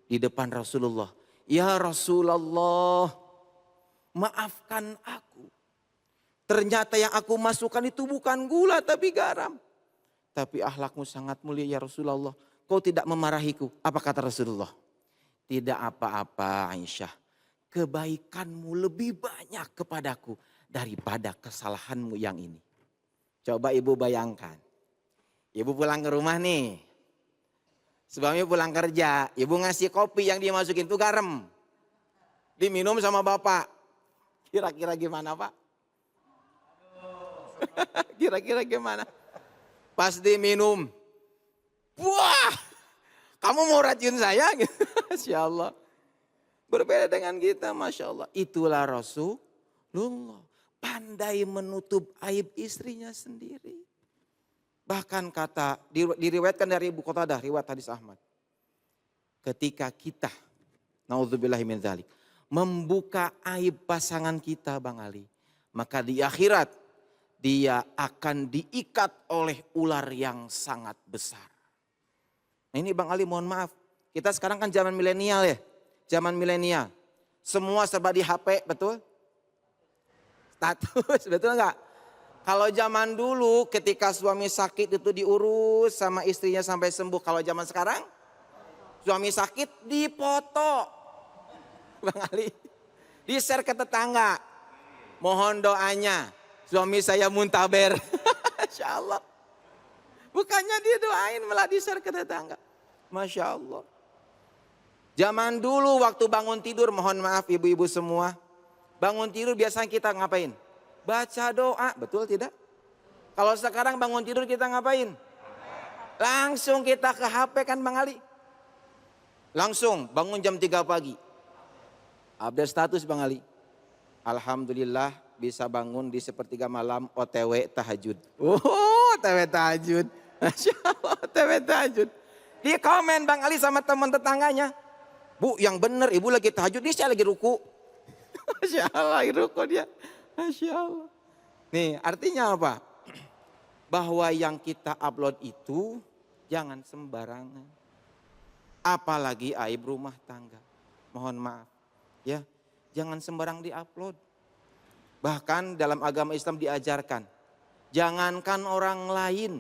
di depan Rasulullah. Ya Rasulullah, maafkan aku. Ternyata yang aku masukkan itu bukan gula tapi garam. Tapi akhlakmu sangat mulia ya Rasulullah. Kau tidak memarahiku. Apa kata Rasulullah? Tidak apa-apa Aisyah. Kebaikanmu lebih banyak kepadaku daripada kesalahanmu yang ini. Coba ibu bayangkan. Ibu pulang ke rumah nih. Sebelumnya pulang kerja. Ibu ngasih kopi yang dia masukin itu garam. Diminum sama bapak. Kira-kira gimana Pak? Kira-kira gimana? Pas diminum. Wah, kamu mau racun saya? Masya Allah. Berbeda dengan kita, Masya Allah. Itulah Rasulullah. Pandai menutup aib istrinya sendiri. Bahkan kata, diriwayatkan dari Ibu Qatadah, riwayat hadis Ahmad. ketika kita, naudzubillahi min dzalik, membuka aib pasangan kita Bang Ali, maka di akhirat dia akan diikat oleh ular yang sangat besar. Nah ini Bang Ali mohon maaf, kita sekarang kan zaman milenial ya, zaman milenial. Semua serba di HP, betul? Status, betul enggak? Kalau zaman dulu ketika suami sakit itu diurus sama istrinya sampai sembuh. Kalau zaman sekarang, suami sakit dipoto. Bang Ali, di-share ke tetangga. Mohon doanya, suami saya muntaber. Masya Allah. Bukannya dia doain, malah di-share ke tetangga. Masya Allah. Zaman dulu waktu bangun tidur, mohon maaf ibu-ibu semua. Bangun tidur biasanya kita ngapain? Baca doa, betul tidak? Kalau sekarang bangun tidur kita ngapain? Langsung kita ke HP kan Bang Ali? Langsung bangun jam 3 pagi. Update status Bang Ali. Alhamdulillah bisa bangun di sepertiga malam OTW tahajud. OTW tahajud. Masya Allah OTW tahajud. Di komen Bang Ali sama teman tetangganya. Bu yang benar ibu lagi tahajud, ini saya lagi ruku. Masya Allah lagi ruku dia. Masya Allah. Nih artinya apa? Bahwa yang kita upload itu jangan sembarangan. Apalagi aib rumah tangga. Mohon maaf ya. Jangan sembarang diupload. Bahkan dalam agama Islam diajarkan. Jangankan orang lain.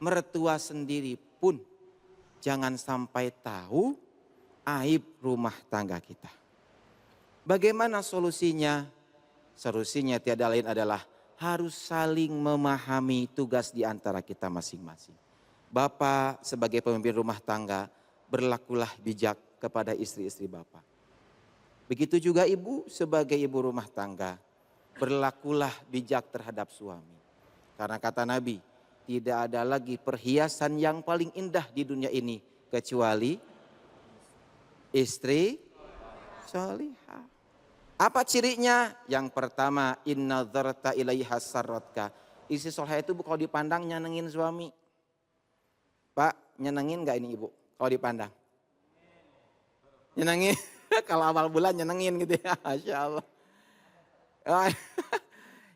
Mertua sendiri pun. Jangan sampai tahu aib rumah tangga kita. Bagaimana solusinya? Solusinya tiada lain adalah harus saling memahami tugas di antara kita masing-masing. Bapak sebagai pemimpin rumah tangga, berlakulah bijak kepada istri-istri Bapak. Begitu juga ibu sebagai ibu rumah tangga, berlakulah bijak terhadap suami. Karena kata Nabi, tidak ada lagi perhiasan yang paling indah di dunia ini kecuali istri solihah. Apa cirinya? Yang pertama, inna dzarta ilaiha sarratka. Istri solihah itu kalau dipandang nyenengin suami. Pak, nyenengin gak ini ibu kalau dipandang? Nyenengin. Kalau awal bulan nyenengin gitu ya. Masya Allah.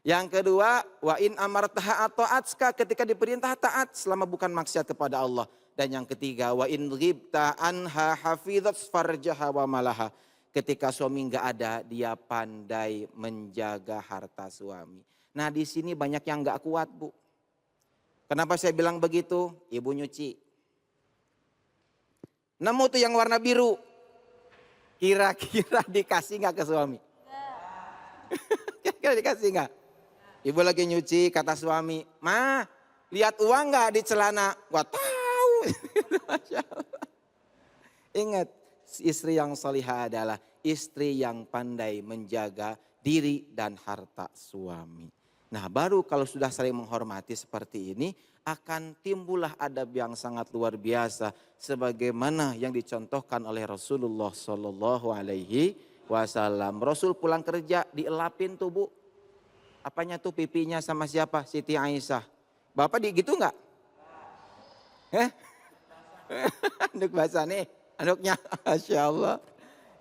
Yang kedua, wa in amartaha ata'atska, ketika diperintah taat selama bukan maksiat kepada Allah. Dan yang ketiga, wa in ghibta anha hafizat farjaha wa malaha. Ketika suami enggak ada, dia pandai menjaga harta suami. Nah, di sini banyak yang enggak kuat, Bu. Kenapa saya bilang begitu? Ibu nyuci. Nemu tuh yang warna biru. Kira-kira dikasih enggak ke suami? Kira-kira dikasih enggak? Ibu lagi nyuci, kata suami, "Ma, lihat uang enggak di celana?" Gua tahu. Masya Allah. Ingat, istri yang salihah adalah istri yang pandai menjaga diri dan harta suami. Nah, baru kalau sudah saling menghormati seperti ini, akan timbullah adab yang sangat luar biasa sebagaimana yang dicontohkan oleh Rasulullah Shallallahu Alaihi Wasallam. Rasul pulang kerja dielapin tuh, Bu. Apanya tuh, pipinya sama siapa? Siti Aisyah. Bapak gitu enggak? Anduk basah nih, anduknya. Masya Allah.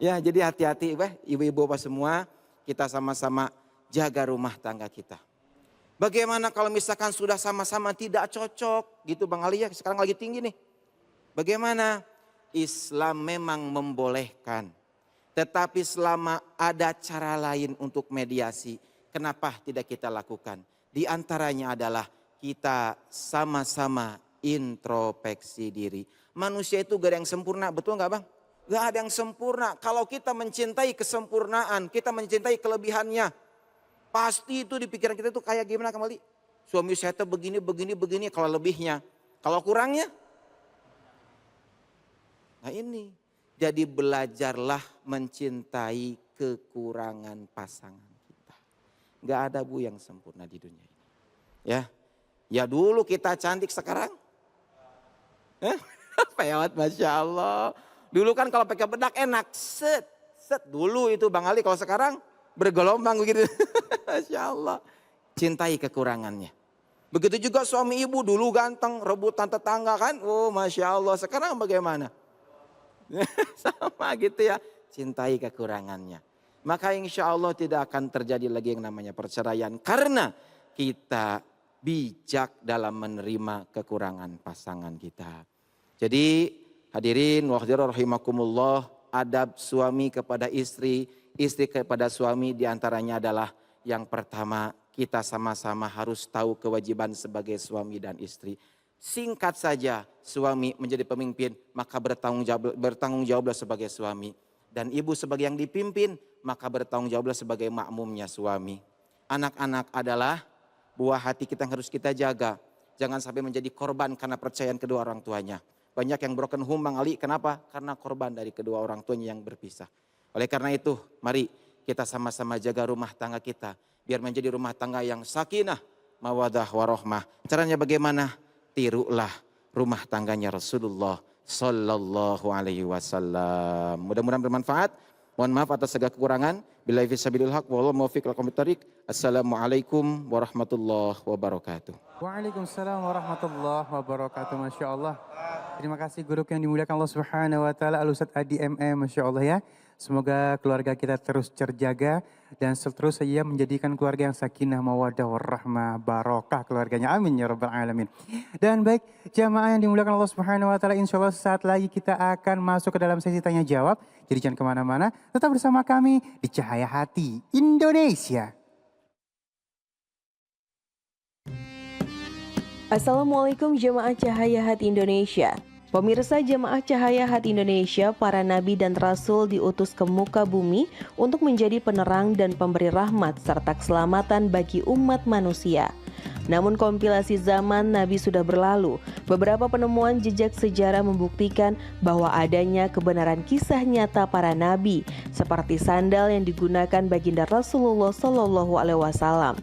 Ya, jadi hati-hati ibu-ibu apa semua, kita sama-sama jaga rumah tangga kita. Bagaimana kalau misalkan sudah sama-sama tidak cocok gitu Bang Ali ya, sekarang lagi tinggi nih. Bagaimana? Islam memang membolehkan. Tetapi selama ada cara lain untuk mediasi, kenapa tidak kita lakukan? Di antaranya adalah kita sama-sama introspeksi diri. Manusia itu gak ada yang sempurna, betul gak Bang? Gak ada yang sempurna. Kalau kita mencintai kesempurnaan, kita mencintai kelebihannya, pasti itu di pikiran kita tuh kayak gimana kembali? Suami saya tuh begini, begini, begini kalau lebihnya. Kalau kurangnya? Nah ini. Jadi belajarlah mencintai kekurangan pasangan kita. Gak ada Bu yang sempurna di dunia ini. Ya dulu kita cantik, sekarang. Pewat Masya Allah. Dulu kan kalau pakai bedak enak. Set dulu itu Bang Ali, kalau sekarang bergelombang begitu. Masya Allah. Cintai kekurangannya. Begitu juga suami ibu, dulu ganteng, rebutan tetangga kan. Oh Masya Allah, sekarang bagaimana? Sama gitu ya, cintai kekurangannya. Maka insya Allah tidak akan terjadi lagi yang namanya perceraian. Karena kita bijak dalam menerima kekurangan pasangan kita. Jadi hadirin wahdirin rahimakumullah, adab suami kepada istri, istri kepada suami diantaranya adalah yang pertama, kita sama-sama harus tahu kewajiban sebagai suami dan istri. Singkat saja, suami menjadi pemimpin, maka bertanggung jawablah sebagai suami. Dan ibu sebagai yang dipimpin, maka bertanggung jawablah sebagai makmumnya suami. Anak-anak adalah buah hati kita yang harus kita jaga. Jangan sampai menjadi korban karena percayaan kedua orang tuanya. Banyak yang broken home Bang Ali, kenapa? Karena korban dari kedua orang tuanya yang berpisah. Oleh karena itu, mari kita sama-sama jaga rumah tangga kita. Biar menjadi rumah tangga yang sakinah, mawadah, warohmah. Caranya bagaimana? Tirulah rumah tangganya Rasulullah Sallallahu Alaihi Wasallam. Mudah-mudahan bermanfaat. Mohon maaf atas segala kekurangan. Billahi fisabilil haq, wallahu muwaffiq lakum bitariq. Assalamualaikum warahmatullahi wabarakatuh. Waalaikumsalam warahmatullahi wabarakatuh. Masya Allah. Terima kasih guru yang dimuliakan Allah Subhanahu wa taala, Al-Ustaz Adi MM, Masya Allah ya. Semoga keluarga kita terus terjaga dan terus saja menjadikan keluarga yang sakinah, mawaddah, warahmah, barokah keluarganya. Amin ya rabbal alamin. Dan baik jamaah yang dimuliakan Allah Subhanahu wa taala, insya Allah saat lagi kita akan masuk ke dalam sesi tanya jawab. Jadi jangan kemana-mana, tetap bersama kami di Cahaya Hati Indonesia. Assalamualaikum jemaah Cahaya Hati Indonesia. Pemirsa jemaah Cahaya Hati Indonesia, para nabi dan rasul diutus ke muka bumi untuk menjadi penerang dan pemberi rahmat serta keselamatan bagi umat manusia. Namun kompilasi zaman nabi sudah berlalu. Beberapa penemuan jejak sejarah membuktikan bahwa adanya kebenaran kisah nyata para nabi, seperti sandal yang digunakan baginda Rasulullah Shallallahu Alaihi Wasallam.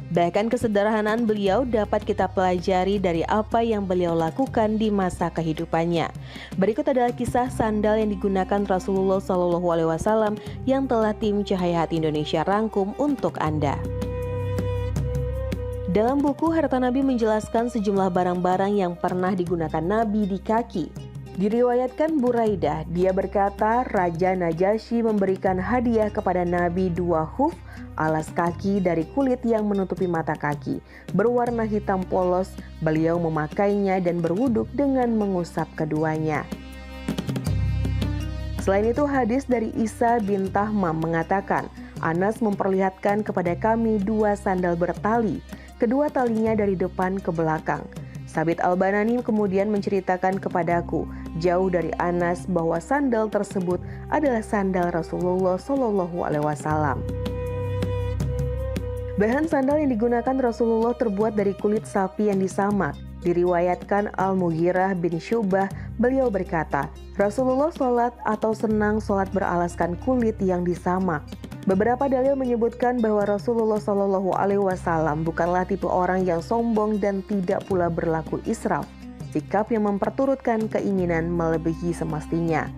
Bahkan kesederhanaan beliau dapat kita pelajari dari apa yang beliau lakukan di masa kehidupannya. Berikut adalah kisah sandal yang digunakan Rasulullah Shallallahu Alaihi Wasallam yang telah tim Cahaya Hati Indonesia rangkum untuk Anda. Dalam buku Harta Nabi menjelaskan sejumlah barang-barang yang pernah digunakan Nabi di kaki. Diriwayatkan Buraidah, dia berkata Raja Najasyi memberikan hadiah kepada Nabi 2 huf alas kaki dari kulit yang menutupi mata kaki. Berwarna hitam polos, beliau memakainya dan berwuduk dengan mengusap keduanya. Selain itu hadis dari Isa bin Tahmam mengatakan, Anas memperlihatkan kepada kami 2 sandal bertali, kedua talinya dari depan ke belakang. Sabit Al-Banani kemudian menceritakan kepadaku, jauh dari Anas, bahwa sandal tersebut adalah sandal Rasulullah Shallallahu Alaihi Wasallam. Bahan sandal yang digunakan Rasulullah terbuat dari kulit sapi yang disamak. Diriwayatkan Al-Mughirah bin Syubah, beliau berkata, Rasulullah sholat atau senang sholat beralaskan kulit yang disamak. Beberapa dalil menyebutkan bahwa Rasulullah Shallallahu Alaihi Wasallam bukanlah tipe orang yang sombong dan tidak pula berlaku israf, sikap yang memperturutkan keinginan melebihi semestinya.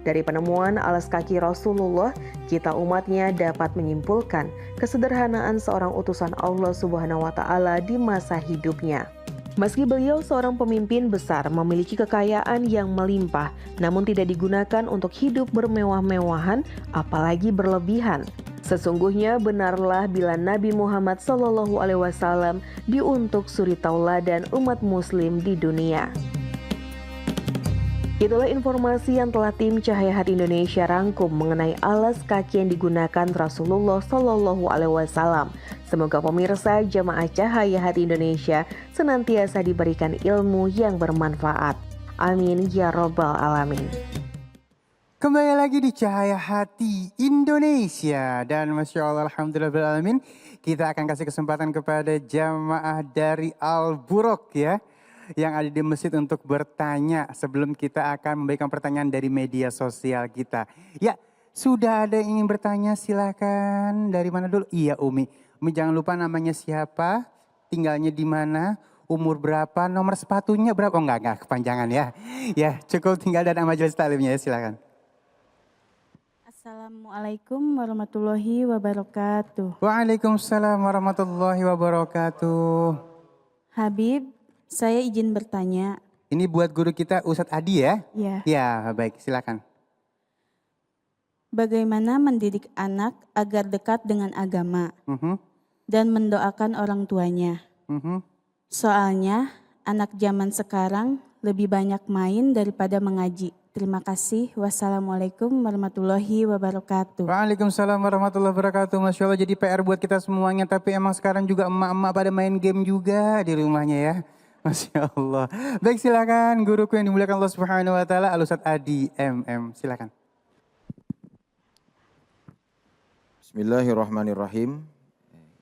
Dari penemuan alas kaki Rasulullah, kita umatnya dapat menyimpulkan kesederhanaan seorang utusan Allah Subhanahu wa taala di masa hidupnya. Meski beliau seorang pemimpin besar memiliki kekayaan yang melimpah, namun tidak digunakan untuk hidup bermewah-mewahan, apalagi berlebihan. Sesungguhnya benarlah bila Nabi Muhammad SAW diuntuk suri tauladan umat muslim di dunia. Itulah informasi yang telah tim Cahaya Hati Indonesia rangkum mengenai alas kaki yang digunakan Rasulullah Shallallahu Alaihi Wasallam. Semoga pemirsa jamaah Cahaya Hati Indonesia senantiasa diberikan ilmu yang bermanfaat. Amin ya robbal alamin. Kembali lagi di Cahaya Hati Indonesia. Dan Masya Allah, Alhamdulillahirrahmanirrahim, kita akan kasih kesempatan kepada jamaah dari Al-Buraq ya, yang ada di masjid untuk bertanya sebelum kita akan memberikan pertanyaan dari media sosial kita. Ya, sudah ada yang ingin bertanya, silakan. Dari mana dulu? Iya Umi. Umi jangan lupa namanya siapa, tinggalnya di mana, umur berapa, nomor sepatunya berapa. Oh enggak kepanjangan ya. Ya cukup tinggal dan majelis taklimnya ya, silakan. Assalamualaikum warahmatullahi wabarakatuh. Waalaikumsalam warahmatullahi wabarakatuh. Habib, saya izin bertanya. Ini buat guru kita Ustadz Adi ya? Ya. Ya, baik, silakan. Bagaimana mendidik anak agar dekat dengan agama Mhm, dan mendoakan orang tuanya? mhm. Soalnya anak zaman sekarang lebih banyak main daripada mengaji. Terima kasih. Wassalamualaikum warahmatullahi wabarakatuh. Waalaikumsalam warahmatullahi wabarakatuh. Masya Allah, jadi PR buat kita semuanya. Tapi emang sekarang juga emak-emak pada main game juga di rumahnya ya. Masya Allah. Baik, silakan guruku yang dimuliakan Allah Subhanahu Wa Taala, Al-Ustadz Adi MM. Silakan. Bismillahirrahmanirrahim.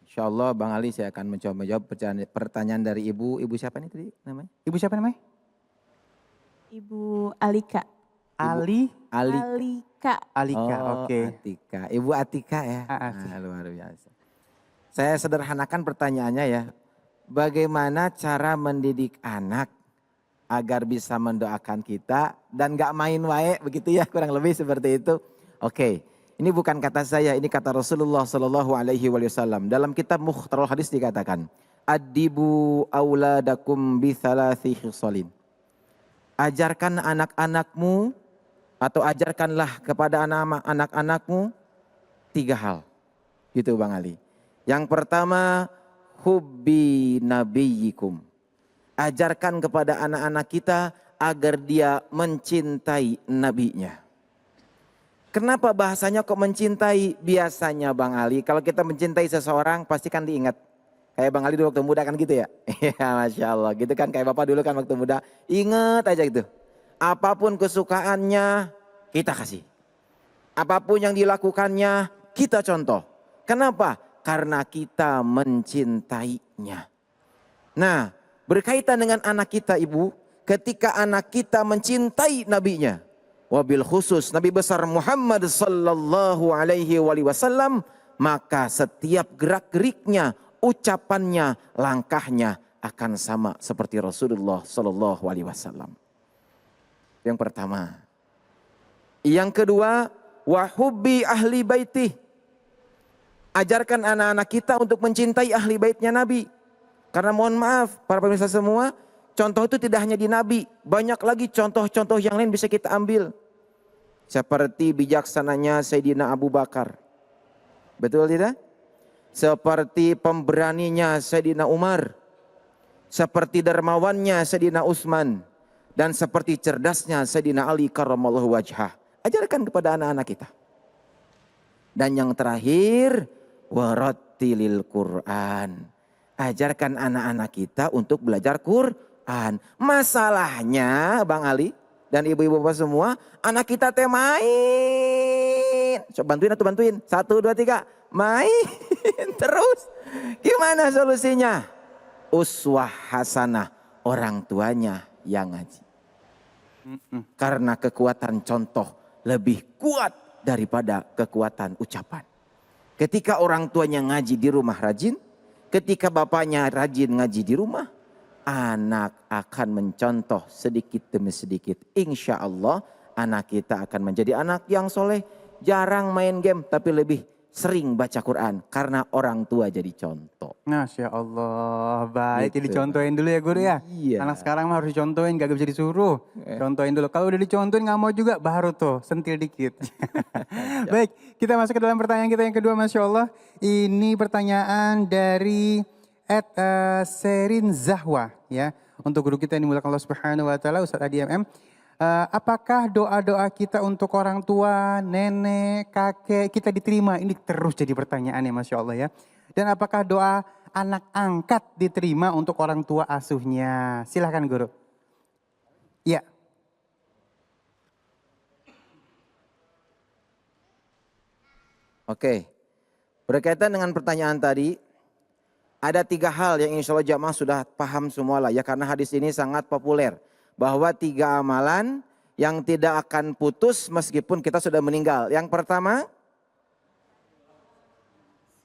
Insyaallah Bang Ali saya akan mencoba menjawab pertanyaan dari Ibu. Ibu siapa nih tadi namanya? Ibu siapa namanya? Ibu Alika. Ali Alika. Alika. Oke. Atika. Ibu Atika ya. Luar biasa. Saya sederhanakan pertanyaannya ya. Bagaimana cara mendidik anak agar bisa mendoakan kita dan gak main wae begitu ya, kurang lebih seperti itu. Oke, ini bukan kata saya, ini kata Rasulullah Sallallahu Alaihi Wasallam. Dalam kitab Mukhtarul Hadis dikatakan, Adibu auladakum bi thalathi khisalin. Ajarkan anak-anakmu atau ajarkanlah kepada anak-anakmu 3 hal. Gitu Bang Ali. Yang pertama, hubbi nabiyikum. Ajarkan kepada anak-anak kita agar dia mencintai nabinya. Kenapa bahasanya kok mencintai? Biasanya Bang Ali, kalau kita mencintai seseorang pasti kan diingat. Kayak Bang Ali dulu waktu muda kan gitu ya. Ya Masya Allah gitu kan, kayak Bapak dulu kan waktu muda. Ingat aja gitu. Apapun kesukaannya kita kasih. Apapun yang dilakukannya kita contoh. Kenapa? Karena kita mencintainya. Nah, berkaitan dengan anak kita Ibu, ketika anak kita mencintai nabinya, wabil khusus Nabi besar Muhammad sallallahu alaihi wasallam, maka setiap gerak-geriknya, ucapannya, langkahnya akan sama seperti Rasulullah sallallahu alaihi wasallam. Yang pertama. Yang kedua, wa hubbi ahli baitih. Ajarkan anak-anak kita untuk mencintai ahli baitnya Nabi. Karena mohon maaf para pemirsa semua, contoh itu tidak hanya di Nabi. Banyak lagi contoh-contoh yang lain bisa kita ambil. Seperti bijaksananya Sayyidina Abu Bakar. Betul tidak? Seperti pemberaninya Sayyidina Umar. Seperti dermawannya Sayyidina Utsman. Dan seperti cerdasnya Sayyidina Ali karramallahu wajhah. Ajarkan kepada anak-anak kita. Dan yang terakhir, warattilil Quran. Ajarkan anak-anak kita untuk belajar Quran. Masalahnya Bang Ali dan ibu-ibu bapak semua, anak kita teh main. Coba bantuin. 1, 2, 3. Main terus. Gimana solusinya? Uswah hasanah. Orang tuanya yang ngaji. Karena kekuatan contoh lebih kuat daripada kekuatan ucapan. Ketika orang tuanya ngaji di rumah rajin, ketika bapaknya rajin ngaji di rumah, anak akan mencontoh sedikit demi sedikit. Insya Allah anak kita akan menjadi anak yang soleh, jarang main game tapi lebih sering baca Quran karena orang tua jadi contoh. Masya Allah, baik. Gitu. Jadi contohin dulu ya guru ya. Iya. Anak sekarang mah harus dicontohin, gak bisa disuruh. Contohin dulu. Kalau udah dicontohin gak mau juga, baru tuh sentil dikit. Baik, kita masuk ke dalam pertanyaan kita yang kedua, Masya Allah. Ini pertanyaan dari Serin Zahwa ya. Untuk guru kita yang dimuliakan Allah Subhanahu Wa Taala, Ustadz Adi MM. Apakah doa-doa kita untuk orang tua, nenek, kakek kita diterima? Ini terus jadi pertanyaan ya Masya Allah ya. Dan apakah doa anak angkat diterima untuk orang tua asuhnya? Silahkan guru. Ya. Oke, berkaitan dengan pertanyaan tadi, ada 3 hal yang insya Allah jamaah sudah paham semua lah ya. Karena hadis ini sangat populer. Bahwa 3 amalan yang tidak akan putus meskipun kita sudah meninggal. Yang pertama,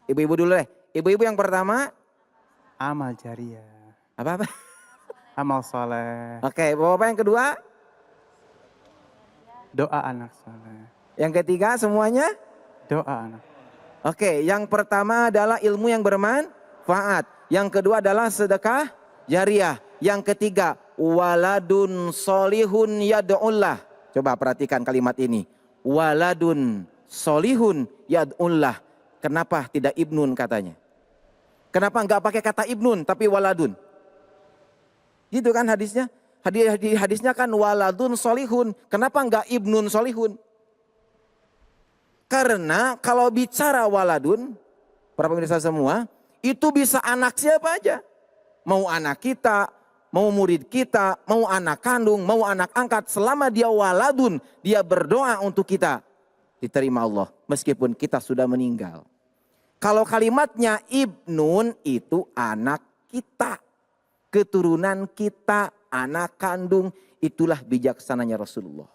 ibu-ibu dulu deh. Ibu-ibu yang pertama, Amal jariah. apa-apa? Amal soleh. Oke, bapak yang kedua, Doa anak soleh. yang ketiga semuanya. Doa anak. Oke, yang pertama adalah ilmu yang bermanfaat. Yang kedua adalah sedekah jariah. Yang ketiga, waladun solihun yad'ullah. Coba perhatikan kalimat ini. Waladun solihun yad'ullah. Kenapa tidak ibnun katanya? Kenapa enggak pakai kata ibnun tapi waladun? Gitu kan hadisnya? Hadisnya kan waladun solihun. Kenapa enggak ibnun solihun? Karena kalau bicara waladun, para pemirsa semua, itu bisa anak siapa aja. Mau anak kita, mau murid kita, mau anak kandung, mau anak angkat. Selama dia waladun, dia berdoa untuk kita. Diterima Allah meskipun kita sudah meninggal. Kalau kalimatnya ibnun itu anak kita. Keturunan kita, anak kandung, itulah bijaksananya Rasulullah.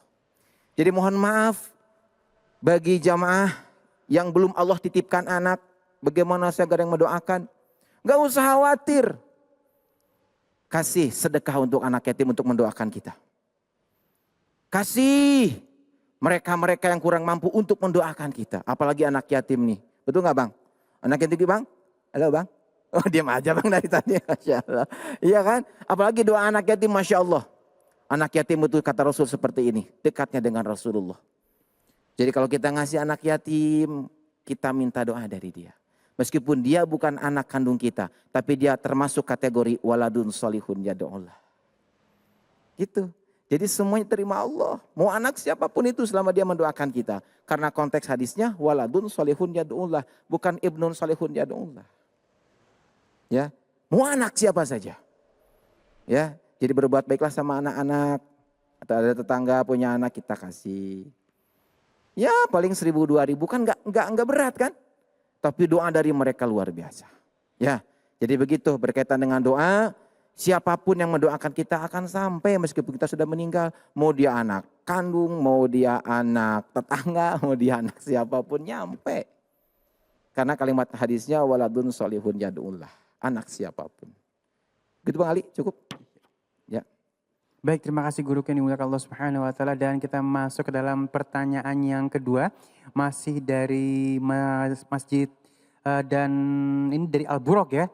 Jadi mohon maaf bagi jamaah yang belum Allah titipkan anak, bagaimana saya yang mendoakan? Gak usah khawatir. Kasih sedekah untuk anak yatim untuk mendoakan kita. Kasih mereka-mereka yang kurang mampu untuk mendoakan kita. Apalagi anak yatim nih. Betul gak bang? Anak yatim bang? Halo bang? Oh diam aja bang dari tadi. Masya Allah. Iya kan? Apalagi doa anak yatim Masya Allah. Anak yatim itu kata Rasul seperti ini. Dekatnya dengan Rasulullah. Jadi kalau kita ngasih anak yatim, kita minta doa dari dia. Meskipun dia bukan anak kandung kita. Tapi dia termasuk kategori waladun solihun yad'ullah. Gitu. Jadi semuanya terima Allah. Mau anak siapapun itu selama dia mendoakan kita. Karena konteks hadisnya waladun solihun yad'ullah. Bukan ibnun solihun yad'ullah. Ya, mau anak siapa saja. Ya, jadi berbuat baiklah sama anak-anak. Atau ada tetangga punya anak kita kasih. Ya paling 1.000 2.000 kan enggak berat kan. Tapi doa dari mereka luar biasa. Ya, jadi begitu berkaitan dengan doa. Siapapun yang mendoakan kita akan sampai meskipun kita sudah meninggal. Mau dia anak kandung, mau dia anak tetangga, mau dia anak siapapun nyampe. Karena kalimat hadisnya waladun solihun yad'ullah. Anak siapapun. Gitu Bang Ali, cukup. Ya. Baik, terima kasih guru yang dimuliakan Allah Subhanahu wa taala, dan kita masuk ke dalam pertanyaan yang kedua, masih dari masjid dan ini dari Al-Buraq ya.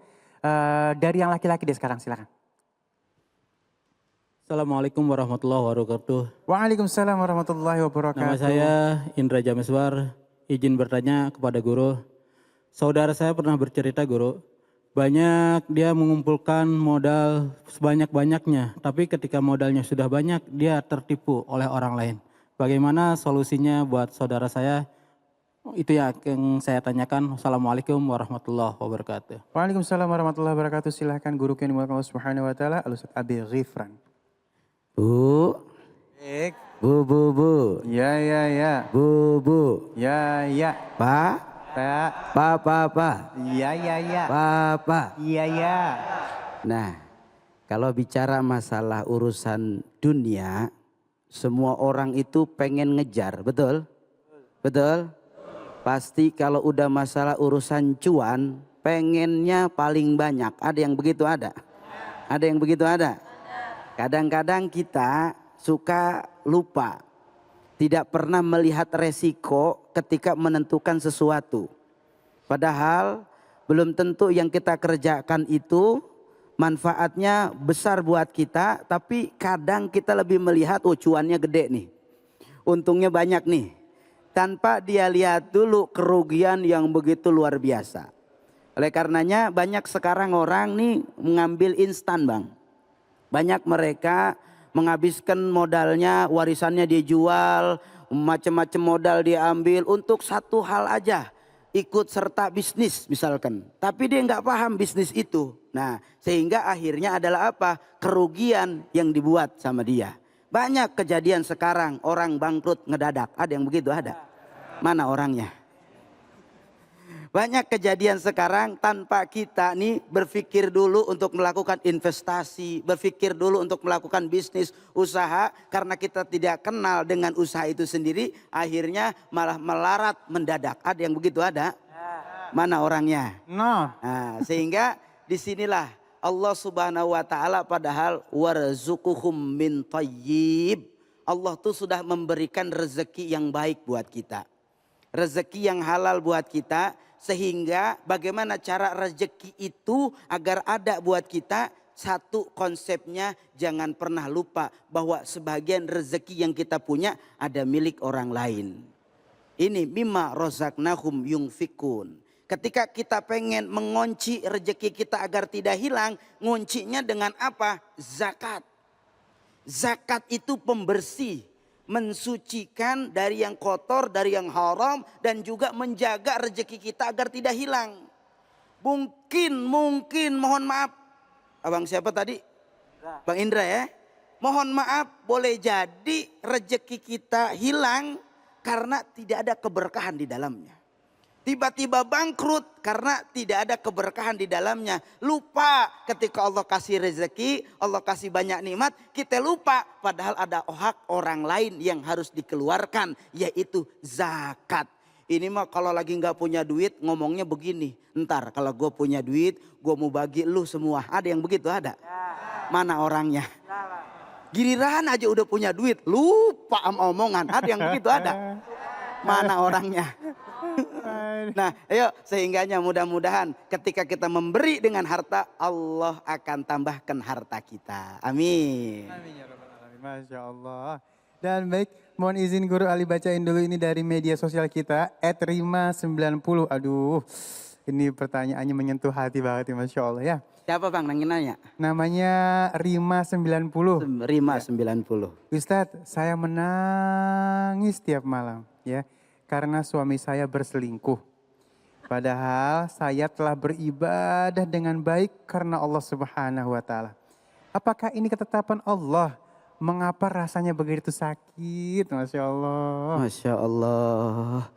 Dari yang laki-laki deh sekarang, silakan. Assalamualaikum warahmatullahi wabarakatuh. Waalaikumsalam warahmatullahi wabarakatuh. Nama saya Indra Jameswar. Izin bertanya kepada guru. Saudara saya pernah bercerita guru, banyak dia mengumpulkan modal sebanyak-banyaknya, tapi ketika modalnya sudah banyak dia tertipu oleh orang lain. Bagaimana solusinya buat saudara saya? Itu ya yang saya tanyakan. Assalamualaikum warahmatullahi wabarakatuh. Waalaikumsalam warahmatullahi wabarakatuh. Silahkan guru yang dimuliakan Allah Subhanahu wa taala, Al-Ustaz Abi Ghifran. Bu. Bu. Ya. Bu. Ya. Pak. Pak. Ya. Pak. Ya. Nah, kalau bicara masalah urusan dunia, semua orang itu pengen ngejar, betul? Betul? Pasti kalau udah masalah urusan cuan, pengennya paling banyak. Ada yang begitu ada? Ada yang begitu ada? Kadang-kadang kita suka lupa. Tidak pernah melihat resiko ketika menentukan sesuatu. Padahal belum tentu yang kita kerjakan itu manfaatnya besar buat kita. Tapi kadang kita lebih melihat, oh cuannya gede nih. Untungnya banyak nih. Tanpa dia lihat dulu kerugian yang begitu luar biasa. Oleh karenanya banyak sekarang orang nih mengambil instan bang. Banyak mereka menghabiskan modalnya, warisannya dia jual, macam-macam modal diambil untuk satu hal aja. Ikut serta bisnis misalkan. Tapi dia nggak paham bisnis itu. Nah sehingga akhirnya adalah apa? Kerugian yang dibuat sama dia. Banyak kejadian sekarang orang bangkrut ngedadak. Ada yang begitu ada? Mana orangnya? Banyak kejadian sekarang tanpa kita nih berpikir dulu untuk melakukan investasi, berpikir dulu untuk melakukan bisnis, usaha. Karena kita tidak kenal dengan usaha itu sendiri, akhirnya malah melarat mendadak. Ada yang begitu ada? Mana orangnya? No. Nah, sehingga disinilah Allah Subhanahu wa taala padahal warzuquhum min thayyib. Allah tuh sudah memberikan rezeki yang baik buat kita. Rezeki yang halal buat kita, sehingga bagaimana cara rezeki itu agar ada buat kita, satu konsepnya jangan pernah lupa bahwa sebagian rezeki yang kita punya ada milik orang lain. Ini mimma rozaqnahum yungfikun. Ketika kita pengen mengunci rezeki kita agar tidak hilang, nguncinya dengan apa? Zakat. Zakat itu pembersih, mensucikan dari yang kotor, dari yang haram, dan juga menjaga rezeki kita agar tidak hilang. Mungkin mohon maaf, abang siapa tadi? Bang Indra ya. Mohon maaf, boleh jadi rezeki kita hilang karena tidak ada keberkahan di dalamnya. Tiba-tiba bangkrut karena tidak ada keberkahan di dalamnya. Lupa ketika Allah kasih rezeki, Allah kasih banyak nikmat, kita lupa padahal ada hak orang lain yang harus dikeluarkan, yaitu zakat. Ini mah kalau lagi nggak punya duit ngomongnya begini. Ntar kalau gue punya duit, gue mau bagi lu semua. Ada yang begitu ada? Mana orangnya? Giliran aja udah punya duit, lupa sama omongan. Ada yang begitu ada? Mana orangnya? Nah, ayo sehingganya mudah-mudahan ketika kita memberi dengan harta, Allah akan tambahkan harta kita. Amin. Amin ya rabbal alamin. Masya Allah. Dan baik, mohon izin guru Ali bacain dulu ini dari media sosial kita @rima90. Aduh, ini pertanyaannya menyentuh hati banget ya, Masya Allah ya. Siapa bang nanya? Namanya Rima90. Rima 90. Ustadz, saya menangis tiap malam ya karena suami saya berselingkuh. Padahal saya telah beribadah dengan baik karena Allah Subhanahu wa taala. Apakah ini ketetapan Allah? Mengapa rasanya begitu sakit? Masya Allah. Masya Allah.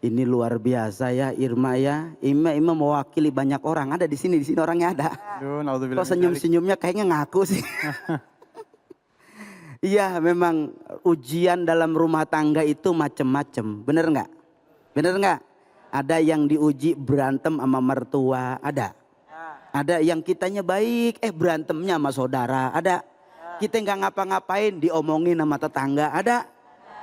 Ini luar biasa ya Irma ya. Irma mewakili banyak orang. Ada di sini orangnya ada. Aduh, naudzubillah Kok senyum-senyumnya kayaknya ngaku sih. Iya memang ujian dalam rumah tangga itu macam-macam. Bener nggak? Bener nggak? Ada yang diuji berantem sama mertua. Ada yang kitanya baik berantemnya sama saudara. Ada. Kita nggak ngapa-ngapain diomongin sama tetangga. Ada.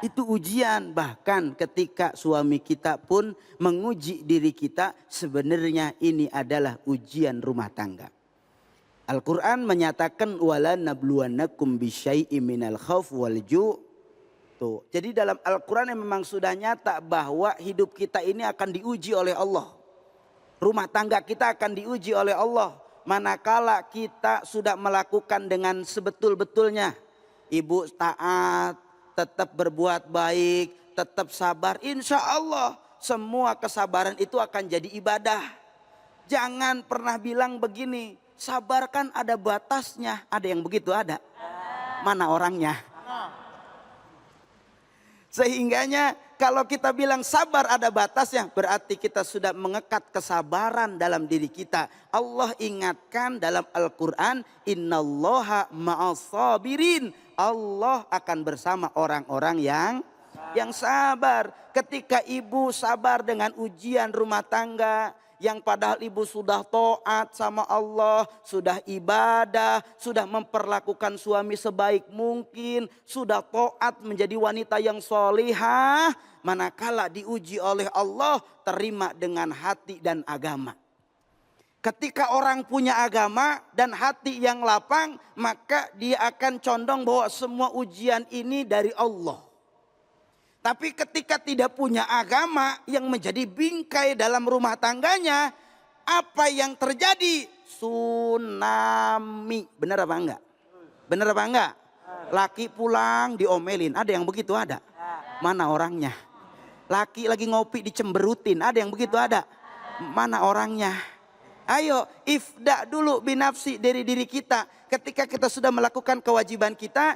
Itu ujian. Bahkan ketika suami kita pun menguji diri kita, sebenarnya ini adalah ujian rumah tangga. Al-Quran menyatakan wala nabluwannakum bisyai'im minal khauf wal ju'. Tuh. Jadi dalam Al-Quran yang memang sudah nyata bahwa hidup kita ini akan diuji oleh Allah. Rumah tangga kita akan diuji oleh Allah. Manakala kita sudah melakukan dengan sebetul-betulnya. Ibu taat, tetap berbuat baik, tetap sabar. Insya Allah semua kesabaran itu akan jadi ibadah. Jangan pernah bilang begini, sabar kan ada batasnya. Ada yang begitu ada? Mana orangnya? Sehingganya kalau kita bilang sabar ada batasnya, berarti kita sudah mengekat kesabaran dalam diri kita. Allah ingatkan dalam Al-Quran, innallaha ma'as-sabirin. Allah akan bersama orang-orang yang sabar. Ketika ibu sabar dengan ujian rumah tangga, yang padahal ibu sudah taat sama Allah, sudah ibadah, sudah memperlakukan suami sebaik mungkin, sudah taat menjadi wanita yang solihah, manakala diuji oleh Allah terima dengan hati dan agama. Ketika orang punya agama dan hati yang lapang, maka dia akan condong bahwa semua ujian ini dari Allah. Tapi ketika tidak punya agama yang menjadi bingkai dalam rumah tangganya, apa yang terjadi? Tsunami. Benar apa enggak? Benar apa enggak? Laki pulang diomelin. Ada yang begitu ada? Mana orangnya? Laki lagi ngopi dicemberutin. Ada yang begitu ada? Mana orangnya? Ayo ifda dulu binafsi dari diri kita. Ketika kita sudah melakukan kewajiban kita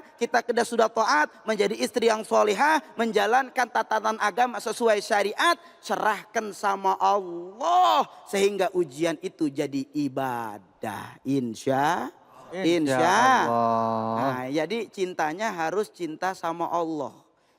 sudah taat, menjadi istri yang solihah, menjalankan tatanan agama sesuai syariat, serahkan sama Allah. Sehingga ujian itu jadi ibadah. Insya Allah. Nah, jadi cintanya harus cinta sama Allah.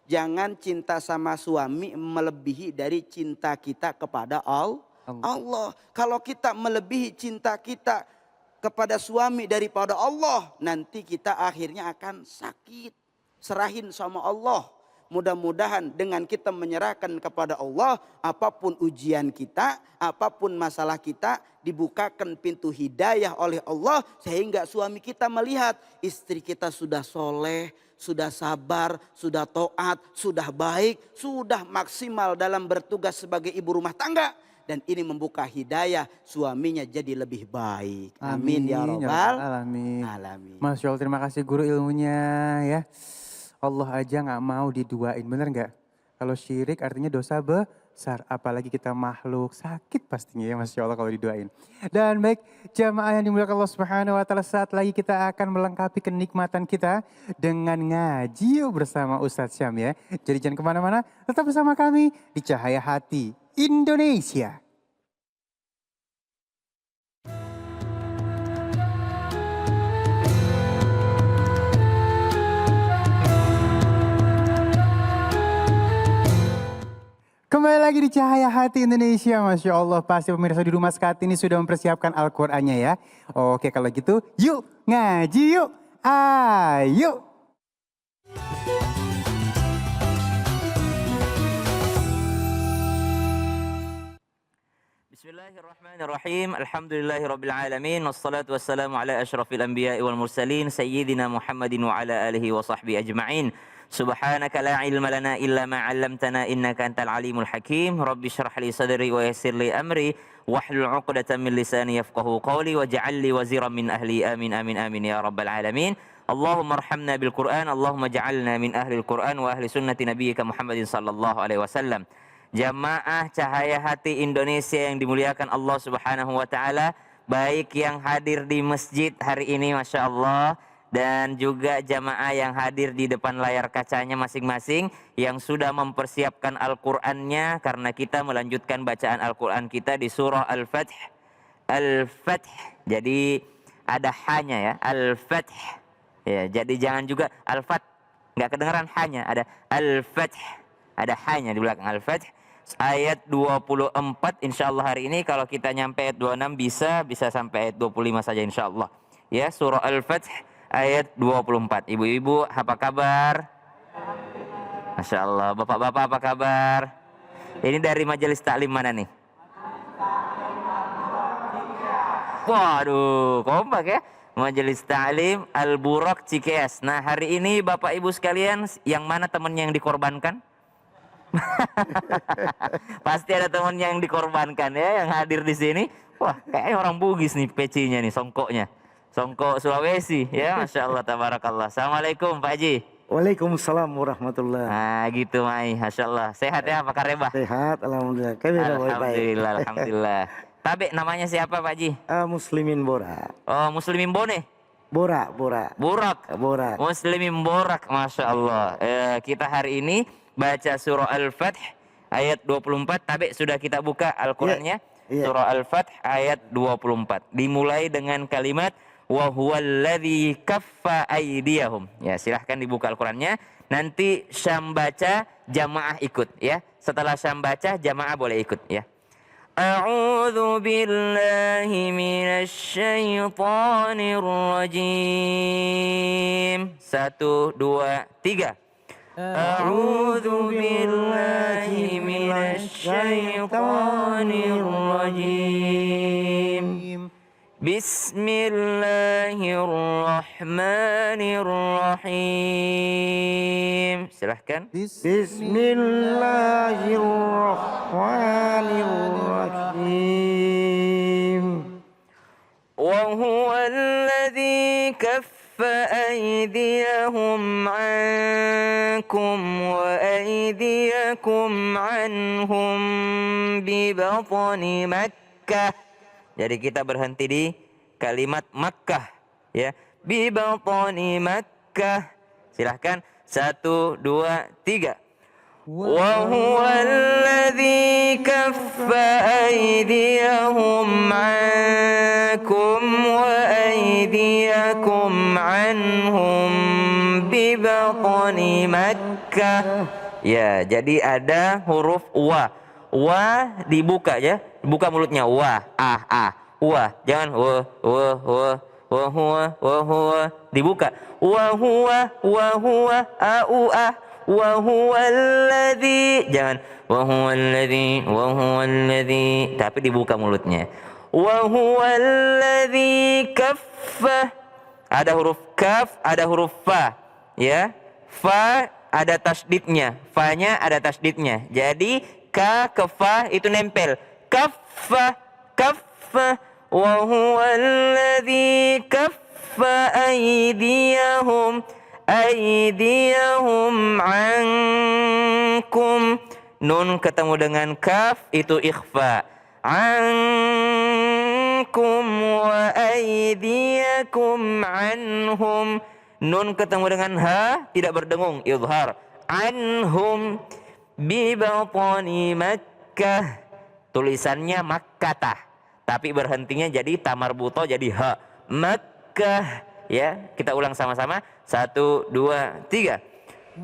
Jangan cinta sama suami melebihi dari cinta kita kepada Allah. Kalau kita melebihi cinta kita kepada suami daripada Allah, nanti kita akhirnya akan sakit. Serahin sama Allah. Mudah-mudahan dengan kita menyerahkan kepada Allah, apapun ujian kita, apapun masalah kita, dibukakan pintu hidayah oleh Allah. Sehingga suami kita melihat istri kita sudah soleh, sudah sabar, sudah taat, sudah baik, sudah maksimal dalam bertugas sebagai ibu rumah tangga. Dan ini membuka hidayah suaminya jadi lebih baik. Amin, ya rabbal alamin. Masya Allah, terima kasih guru ilmunya ya. Allah aja nggak mau diduain, bener nggak? Kalau syirik artinya dosa besar, apalagi kita makhluk, sakit pastinya ya, Masya Allah kalau diduain. Dan baik jamaah yang dimuliakan Allah Subhanahu Wa Taala, saat lagi kita akan melengkapi kenikmatan kita dengan ngaji bersama Ustadz Syam ya. Jadi jangan kemana-mana, tetap bersama kami di Cahaya Hati Indonesia. Kembali lagi di Cahaya Hati Indonesia, Masya Allah. Pasti pemirsa di rumah saat ini sudah mempersiapkan Al-Qur'annya ya. Oke kalau gitu yuk ngaji yuk, ayo. Bismillahirrahmanirrahim. Alhamdulillahirabbil alamin wassalatu wassalamu ala asyrafil anbiya'i wal mursalin sayyidina Muhammadin wa ala alihi wa sahbihi ajma'in. Subhanaka la ilma lana illa ma 'allamtana innaka antal alimul hakim. Rabbi shrah li sadri wa yassir li amri wahlul 'uqdatam min lisani yafqahu qawli waj'al li waziran min ahli. Amin amin amin ya rabbal alamin. Allahumma arhamna bil Qur'an, Allahumma ja'alna min ahli al-Qur'an wa ahli sunnati nabiyyika Muhammadin sallallahu alaihi wasallam. Jamaah Cahaya Hati Indonesia yang dimuliakan Allah Subhanahu wa taala, baik yang hadir di masjid hari ini Masya Allah, dan juga jamaah yang hadir di depan layar kacanya masing-masing yang sudah mempersiapkan Al-Qur'annya, karena kita melanjutkan bacaan Al-Qur'an kita di surah Al-Fath. Al-Fath. Jadi ada hanya ya, Al-Fath. Ya, jadi jangan juga Al-Fath. Enggak kedengaran hanya, ada Al-Fath. Ada hanya di belakang Al-Fath. Ayat 24 insya Allah hari ini, kalau kita nyampe ayat 26 bisa sampai ayat 25 saja insya Allah. Ya, surah Al-Fath ayat 24. Ibu-ibu apa kabar? Masya Allah. Bapak-bapak apa kabar? Ini dari majelis taklim mana nih? Waduh, kompak ya. Majelis Ta'lim Al-Buraq Cikeas. Nah hari ini Bapak Ibu sekalian, yang mana temennya yang dikorbankan? Pasti ada temennya yang dikorbankan ya, yang hadir di sini. Wah kayaknya orang Bugis nih pecinya nih, songkoknya. Songkok Sulawesi ya, Masya Allah, tabarakallah. Assalamualaikum Pak Haji. Waalaikumsalam warahmatullahi. Nah gitu Mai, Masya Allah. Sehat ya Pak Karebah? Sehat, alhamdulillah. Alhamdulillah, alhamdulillah. Tabe namanya siapa Pak Haji? Muslimin Bora. Oh Muslimin Bone? Bora. Burak. Muslimin Borak, Masya Allah. Kita hari ini baca surah Al-Fath ayat 24. Tabe sudah kita buka Al-Qurannya. Surah Al-Fath ayat 24. Dimulai dengan kalimat wa huwallazi kaffa aydiyahum. Ya, silahkan dibuka Al-Qurannya. Nanti Syam baca, jamaah ikut ya. Setelah Syam baca, jamaah boleh ikut ya. A'udzu billahi minasy syaithanir rajim. 1 2 3. A'udzu billahi minasy syaithanir rajim. Bismillahirrahmanirrahim. Silahkan. Bismillahirrahmanirrahim. Wa huwa alladzi kaffa aydiyahum 'ankum wa aydiyakum 'anhum bi batni Makkah. Jadi kita berhenti di kalimat Makkah ya. Bi batni Makkah. Silahkan 1 2 3. Wa huwa alladzi kaffa aydiyahum 'ankum wa aydiyakum 'anhum bi batni Makkah. Ya, jadi ada huruf wa. Wa dibuka ya, buka mulutnya. Wa, wa, jangan wa, huwa, dibuka. Wa huwa, au wa huwallazi. Jangan wa huwallazi, tapi dibuka mulutnya. Wa huwallazi kaffa. Ada huruf kaf, ada huruf fa. Ya. Fa ada tasdidnya, fa-nya ada tasdidnya. Jadi ka ke fa itu nempel. Kaffa, kaffa. Wa huwallazi kaffa aydiyahum ankum. Nun ketemu dengan kaf itu ikhfa. Ankum wa aydiyakum anhum. Nun ketemu dengan ha tidak berdengung, izhar. Anhum bi batni Makkah. Tulisannya Makkatah, tapi berhentinya jadi tamarbuto jadi ha. Makkah. Ya, kita ulang sama-sama. 1, 2, 3.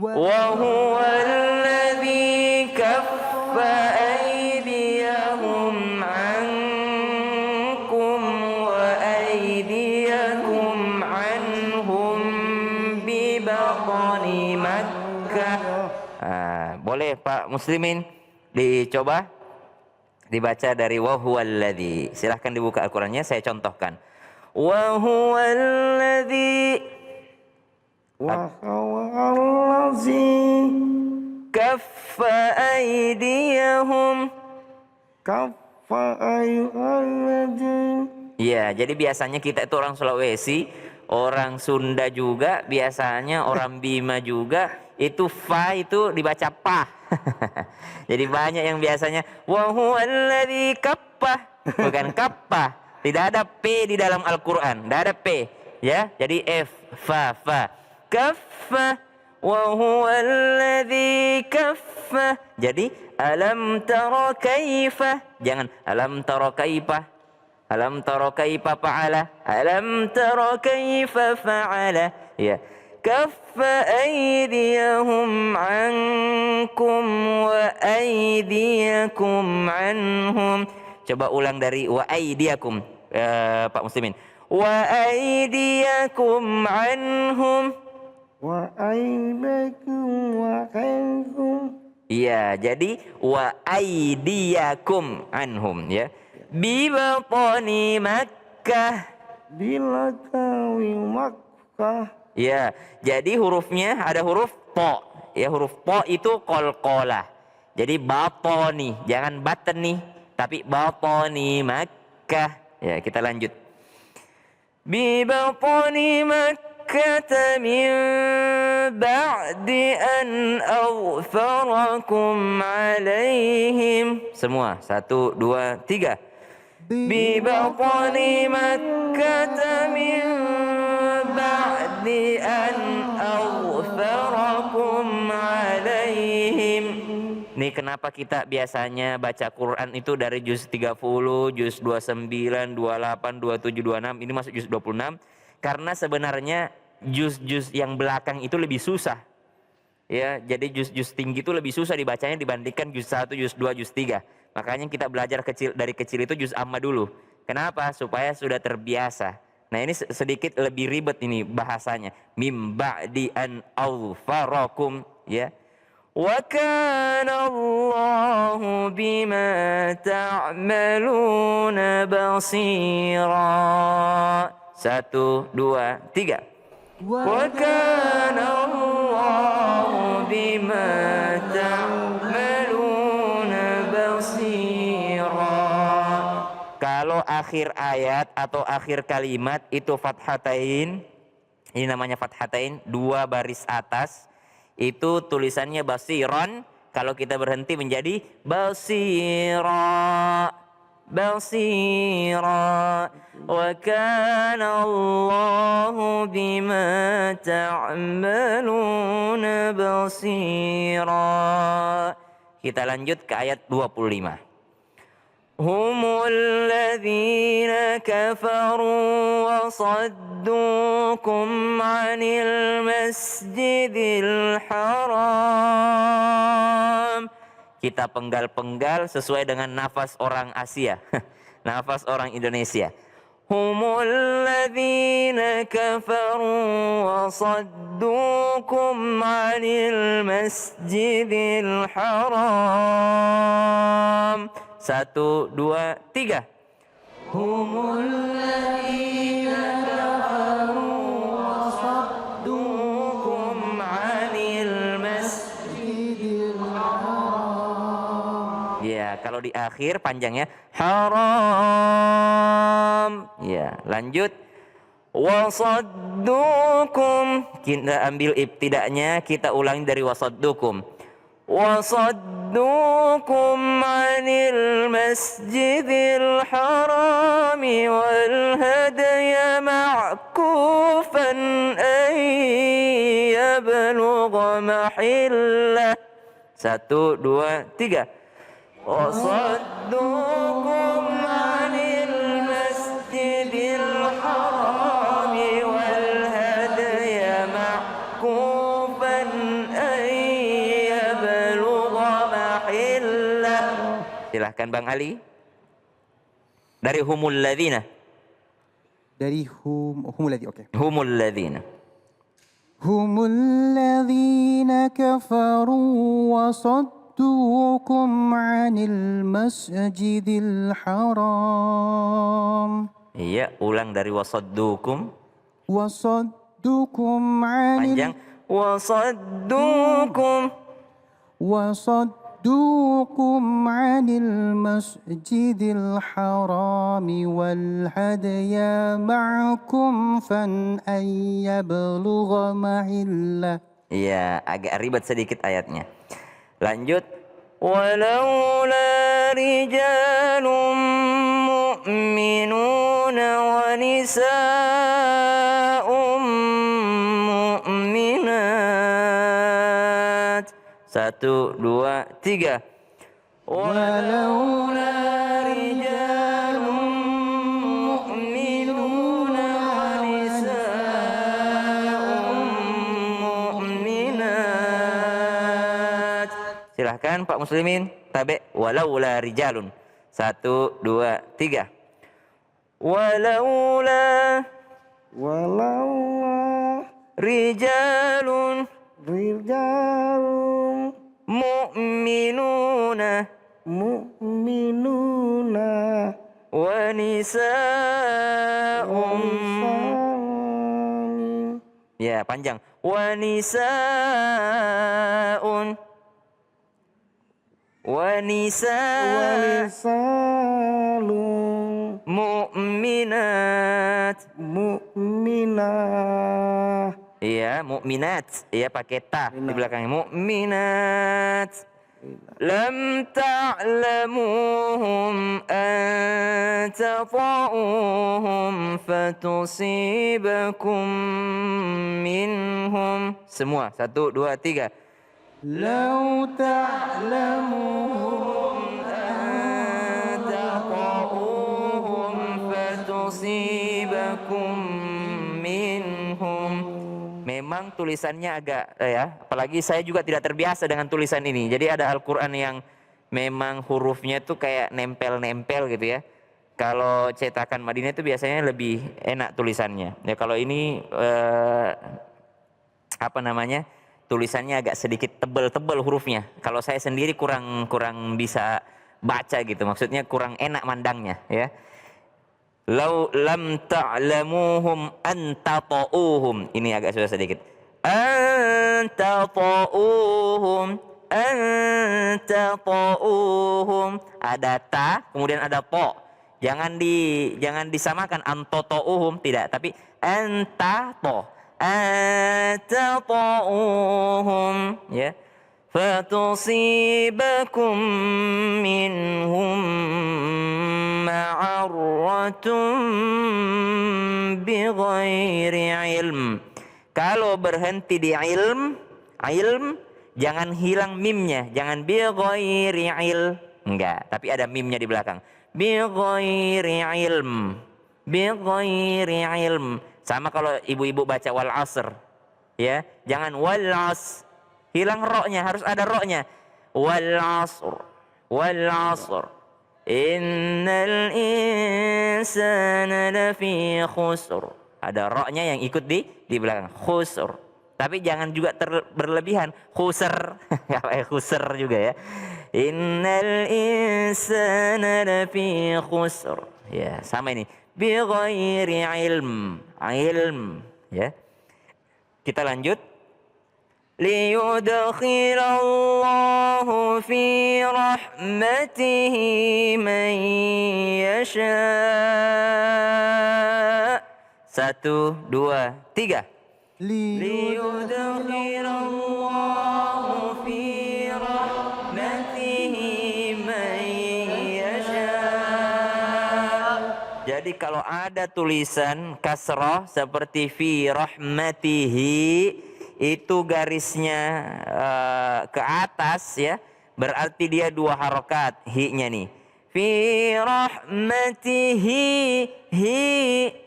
Wa huwallazi kaffa aydiyahum ankum wa aydiyakum anhum bi batni Makkah. Boleh Pak Muslimin dicoba dibaca dari wa huwallazi. Silahkan dibuka Al-Qur'annya, saya contohkan. Wa huwallazi kaffa aydiyahum. Ya, jadi biasanya kita itu orang Sulawesi, orang Sunda juga, biasanya orang Bima juga, itu fa itu dibaca pa. Jadi banyak yang biasanya wa huwallazi kaffah, bukan kaffah. Tidak ada p di dalam Al-Qur'an, tidak ada p, ya. Jadi f, fa, kaffa wa huwallazi kaffa. Jadi alam tara kaifa, jangan alam tara kaifa. Alam tara kaifa fa'ala, alam tara kaifa fa'ala. Ya. Kaffa aydiyahum ankum wa aydiyakum anhum. Coba ulang dari wa aydiyakum, Pak Muslimin. Wa aydiyakum anhum. Wa aydiyakum wa anhum. Iya, jadi wa aydiyakum anhum, ya. Bi batni Makkah. Bila kawi Makkah. Ya, jadi hurufnya ada huruf po. Ya, huruf po itu qalqalah. Jadi batni, jangan batni, tapi batni Makkah. Ya, kita lanjut. Bi batni Makkah min ba'di an aghfarakum alaihim. Semua, 1, 2, 3. Bi batni Makkah min ba'di an aghfarakum alaihim. Nih kenapa kita biasanya baca Quran itu dari juz 30, juz 29, 28, 27, 26, ini masuk juz 26. Karena sebenarnya juz-juz yang belakang itu lebih susah. Ya, jadi juz-juz tinggi itu lebih susah dibacanya dibandingkan juz 1, juz 2, juz 3. Makanya kita belajar dari kecil itu juz amma dulu. Kenapa? Supaya sudah terbiasa. Nah, ini sedikit lebih ribet ini bahasanya. Mim ba'di an aghfarakum, ya. Wa kana Allahu bima ta'maluna basira. 1, 2, 3. Wa kana Allahu bima ta'maluna basira. Kalau akhir ayat atau akhir kalimat itu fathatain, ini namanya fathatain, 2 baris atas, itu tulisannya basiron. Kalau kita berhenti menjadi basira. Basira. Wa kana Allahu bima ta'maluna basira. Kita lanjut ke ayat 25. Humul ladzina kafaru wa saddukum 'anil masjidil haram. Kita penggal-penggal sesuai dengan nafas orang Asia, nafas orang Indonesia. humul ladzina kafaru wa saddukum 'anil masjidil haram. 1, 2, 3. Humul ladzina kafaru wa saddukum 'anil masjidil haram. Ya, kalau di akhir panjangnya haram. Ya, lanjut. Wasaddukum. Kita ambil ibtida'nya, kita ulangi dari wasaddukum. Wasaddukum 'anil masjidil harami wal hadaya ma'kufan an yablugha mahillah. 1, 2, 3. Wasaddukum 'anil masjidil harami wal hadaya ma'kufan an yablugha mahillah. Silahkan Bang Ali. Dari humul ladzina. Dari humul ladzi, oke. Humul ladzina. Humul ladzina kafaru wa saddukum 'anil masjidil haram. Iya, ulang dari wasaddukum. Wasaddukum 'anil Panjang. Wasaddukum. وصدوكم عن المسجد الحرام والهدي معكم أن يبلغ محله. Iya, agak ribet sedikit ayatnya. Lanjut. Walaula rijalun mu'minuna wa nisa'un mu'minat. 1, 2, 3. Walaula rijalun mu'minuna wa nisa'un mu'minat. Silahkan Pak Muslimin, tabe walaula rijalun. 1, 2, 3. Walaula rijalun mu'minuna wa nisa'un. Ya, panjang. Wa nisa'un. Mu'minat. Iya, mukminat. Iya, pakai ta di belakangnya. Mukminat. Lam ta'lamuhum an tata'uhum fatusibakum minhum. Semua. 1, 2, 3. لو تعلمون أن تطؤوهم فتصيبكم منهم. Memang tulisannya agak apalagi saya juga tidak terbiasa dengan tulisan ini. Jadi ada Al-Quran yang memang hurufnya tuh kayak nempel-nempel gitu ya. Kalau cetakan Madinah itu biasanya lebih enak tulisannya. Ya kalau ini tulisannya agak sedikit tebal-tebal hurufnya. Kalau saya sendiri kurang bisa baca gitu. Maksudnya kurang enak mandangnya ya. Lau lam ta'lamuhum an tata'uhum. Ini agak susah sedikit. An tata'uhum. An tata'uhum. Ada ta, kemudian ada po. Jangan disamakan an tata'uhum, tidak, tapi an tato. Ataqauhum ya fatusibakum minhum ma'arratun bighairi ilm. Kalau berhenti di ilm jangan hilang mimnya, jangan bighairi ilm, enggak, tapi ada mimnya di belakang. Bighairi ilm. Sama kalau ibu-ibu baca wal asr, ya, jangan wal as, hilang roknya, harus ada roknya. Wal asr, Innal insana lafi khusr. Ada roknya yang ikut di belakang. Khusr. Tapi jangan juga berlebihan. Khusr. Gak pakai khusr juga ya. Innal insana lafi khusr. Ya, sama ini. Bi ghairi ilm. Ilm. Ya. Kita lanjut. Liyudkhilallahu fi rahmatihi man yasha. 1, 2, 3. Liyudkhilallahu fi rahmatihi man yasha. Jadi kalau ada tulisan kasrah seperti fi rahmatihi, itu garisnya ke atas ya, berarti dia 2 harokat hi-nya nih. Fi rahmatihi, hi,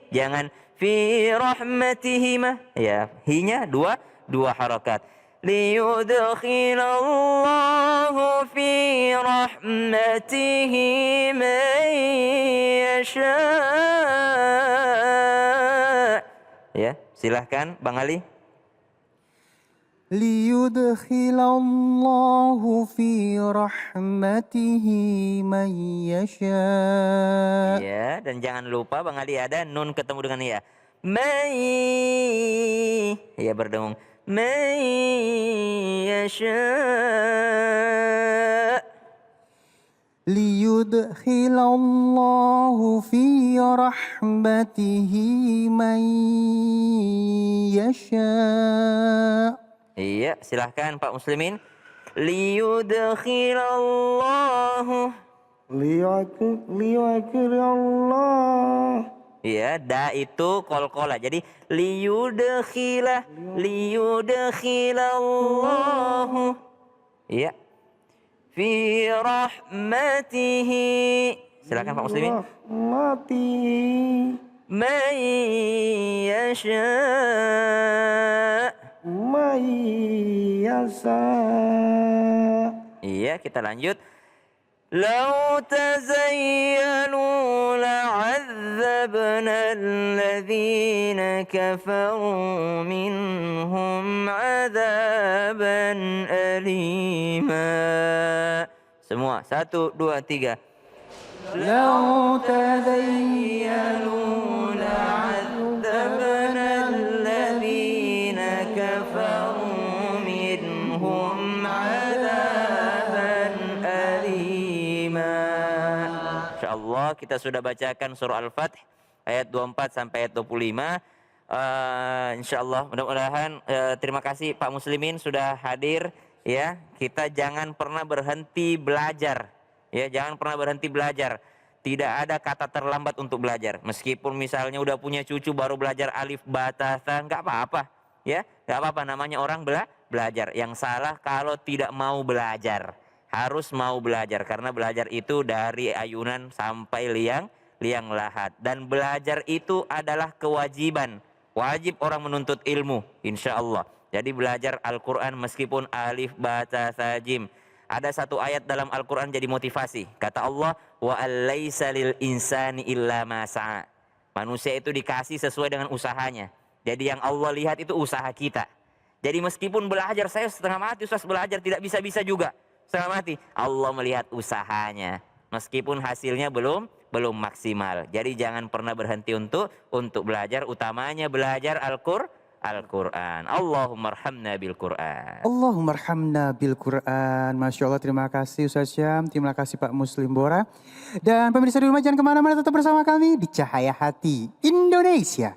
jangan fi rahmatihi mah ya, hi-nya 2 harokat. Liyudkhilallahu fi rahmatihi man yasha. Ya, silahkan Bang Ali. Liyudkhilallahu fi rahmatihi man yasha. Ya, dan jangan lupa Bang Ali ada nun ketemu dengan ya. Mai. Ya, berdengung. Mai yasha. Liyudkhilallahu fi rahmatihi man yasha. Iya, silahkan Pak Muslimin. Liyudkhilallahu. Liyudkhilallah. Iya, da itu qalqalah. Jadi liyudkhilallahu. Iya. Fi rahmatihi. Silakan Pak Muslimin. Rahmatihi Man yasha. man yasha. Iya, kita lanjut. Lau tazayyanu la'adzabna alladhina kafaru minhum 'adzaban alima. Semua, 1, 2, 3. Lau tazayyanu la'adzabna alladhina kafaru minhum 'adzaban alima. Insyaallah kita sudah bacakan surah Al-Fath ayat 24 sampai ayat 25. Insyaallah mudah-mudahan terima kasih Pak Muslimin sudah hadir ya. Kita jangan pernah berhenti belajar. Ya, jangan pernah berhenti belajar. Tidak ada kata terlambat untuk belajar. Meskipun misalnya udah punya cucu baru belajar alif ba ta tha, nggak apa-apa. Ya, nggak apa-apa, namanya orang belajar. Yang salah kalau tidak mau belajar. Harus mau belajar karena belajar itu dari ayunan sampai liang lahat. Dan belajar itu adalah kewajiban. Wajib orang menuntut ilmu, insya Allah. Jadi belajar Al-Quran meskipun alif ba ta tha jim. Ada satu ayat dalam Al-Quran jadi motivasi. Kata Allah, wa alaisa lil insani illa ma sa'a. Manusia itu dikasih sesuai dengan usahanya. Jadi yang Allah lihat itu usaha kita. Jadi meskipun belajar, saya setengah mati Ustaz belajar, tidak bisa-bisa juga. Setengah mati. Allah melihat usahanya. Meskipun hasilnya belum maksimal. Jadi jangan pernah berhenti untuk belajar. Utamanya belajar Al-Quran. Allahumma arhamna bil Quran. Allahumma arhamna bil Quran. Masya Allah, terima kasih Ustaz Syam, terima kasih Pak Muslim Bora. Dan pemirsa di rumah jangan kemana-mana, tetap bersama kami di Cahaya Hati Indonesia.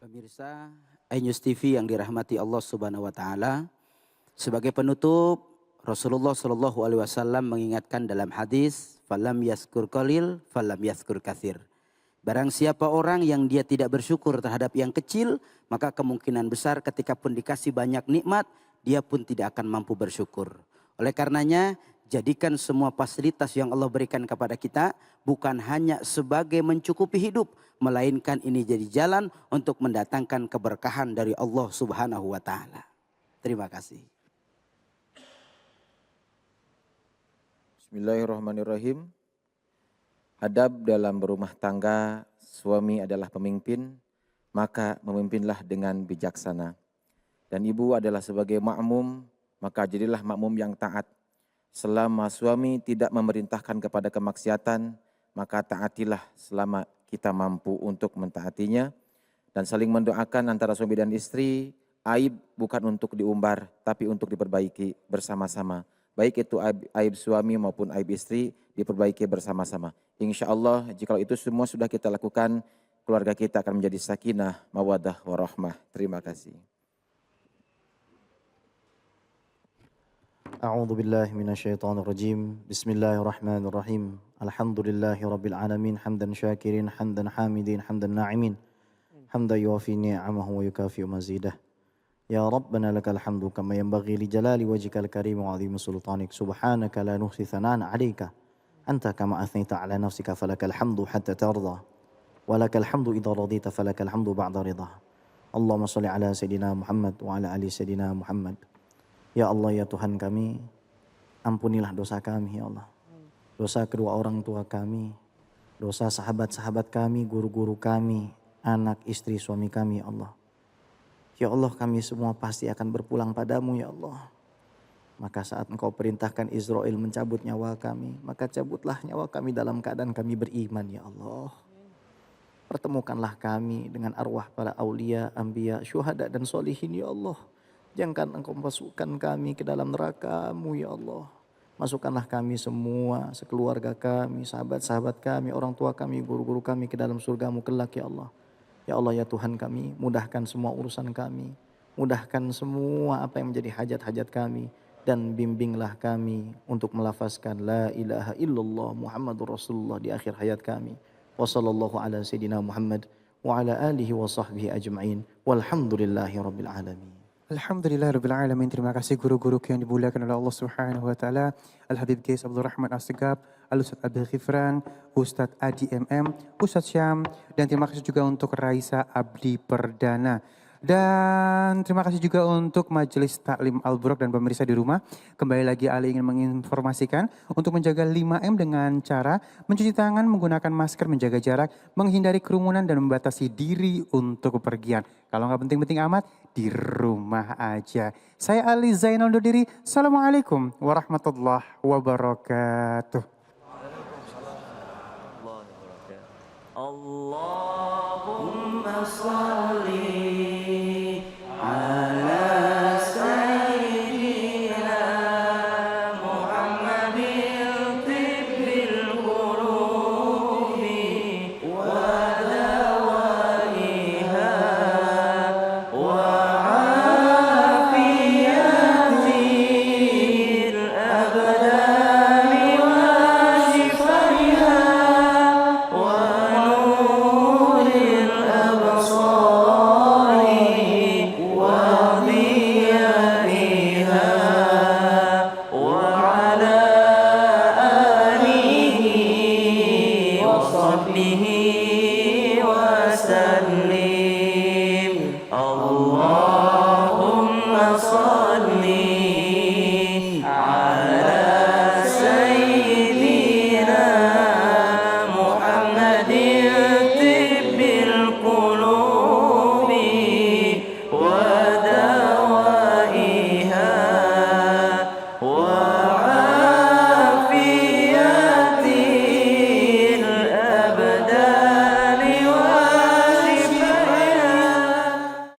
Pemirsa iNews TV yang dirahmati Allah Subhanahu wa taala, sebagai penutup Rasulullah Shallallahu alaihi wasallam mengingatkan dalam hadis, falam yaskur qalil, falam yaskur katsir. Barang siapa orang yang dia tidak bersyukur terhadap yang kecil, maka kemungkinan besar ketika pun dikasih banyak nikmat, dia pun tidak akan mampu bersyukur. Oleh karenanya, jadikan semua fasilitas yang Allah berikan kepada kita bukan hanya sebagai mencukupi hidup, melainkan ini jadi jalan untuk mendatangkan keberkahan dari Allah Subhanahu wa taala. Terima kasih. Bismillahirrahmanirrahim. Adab dalam berumah tangga, suami adalah pemimpin, maka memimpinlah dengan bijaksana. Dan ibu adalah sebagai makmum, maka jadilah makmum yang taat. Selama suami tidak memerintahkan kepada kemaksiatan, maka taatilah selama kita mampu untuk mentaatinya. Dan saling mendoakan antara suami dan istri, aib bukan untuk diumbar, tapi untuk diperbaiki bersama-sama. Baik itu aib suami maupun aib istri diperbaiki bersama-sama. Insya Allah jika itu semua sudah kita lakukan, keluarga kita akan menjadi sakinah, mawadah, warahmah. Terima kasih. A'udzu billahi minasyaitonir rajim. Bismillahirrahmanirrahim. Alhamdulillahi rabbil alamin, hamdan syakirin, hamdan hamidin, hamdan na'imin. Hamdan yuwafi ni'amahu wa yukafi'u mazidah. Ya Rabbana lakal hamdu kama yanbaghi li jalali wajhikal karim wa 'azimi sultanik. Subhanaka la nuhsi thanaan 'alaika. Anta kama athnayta 'ala nafsika falakal hamdu hatta tarda. Wa lakal hamdu idza radita falakal hamdu ba'da ridha. Allahumma shalli 'ala sayidina Muhammad wa 'ala ali sayidina Muhammad. Ya Allah ya Tuhan kami, ampunilah dosa kami ya Allah. Dosa kedua orang tua kami, dosa sahabat-sahabat kami, guru-guru kami, anak, istri, suami kami ya Allah. Ya Allah kami semua pasti akan berpulang padamu ya Allah. Maka saat engkau perintahkan Israel mencabut nyawa kami, maka cabutlah nyawa kami dalam keadaan kami beriman ya Allah. Pertemukanlah kami dengan arwah para aulia, anbiya, syuhada dan solihin ya Allah. Jangan engkau masukkan kami ke dalam neraka-Mu ya Allah. Masukkanlah kami semua, sekeluarga kami, sahabat-sahabat kami, orang tua kami, guru-guru kami ke dalam surga-Mu kelak ya Allah. Ya Allah ya Tuhan kami, mudahkan semua urusan kami. Mudahkan semua apa yang menjadi hajat-hajat kami. Dan bimbinglah kami untuk melafazkan la ilaha illallah Muhammadur Rasulullah di akhir hayat kami. Wa sallallahu ala sayyidina Muhammad wa ala alihi wa sahbihi ajma'in. Walhamdulillahi rabbil alamin. Alhamdulillahirrabbilalamin. Terima kasih guru-guru yang dimuliakan oleh Allah Subhanahu wa taala. Al-Habib Qais Abdul Rahman As-Segaf, Al-Ustaz Abdul Khifran, Ustadz Adi MM, Ustadz Syam, dan terima kasih juga untuk Raisa Abdi Perdana. Dan terima kasih juga untuk Majelis Taklim Al-Buraq dan pemirsa di rumah. Kembali lagi Ali ingin menginformasikan untuk menjaga 5M dengan cara mencuci tangan, menggunakan masker, menjaga jarak, menghindari kerumunan dan membatasi diri untuk bepergian. Kalau nggak penting-penting amat, di rumah aja. Saya Ali Zainal Dodiri. Assalamualaikum warahmatullahi wabarakatuh.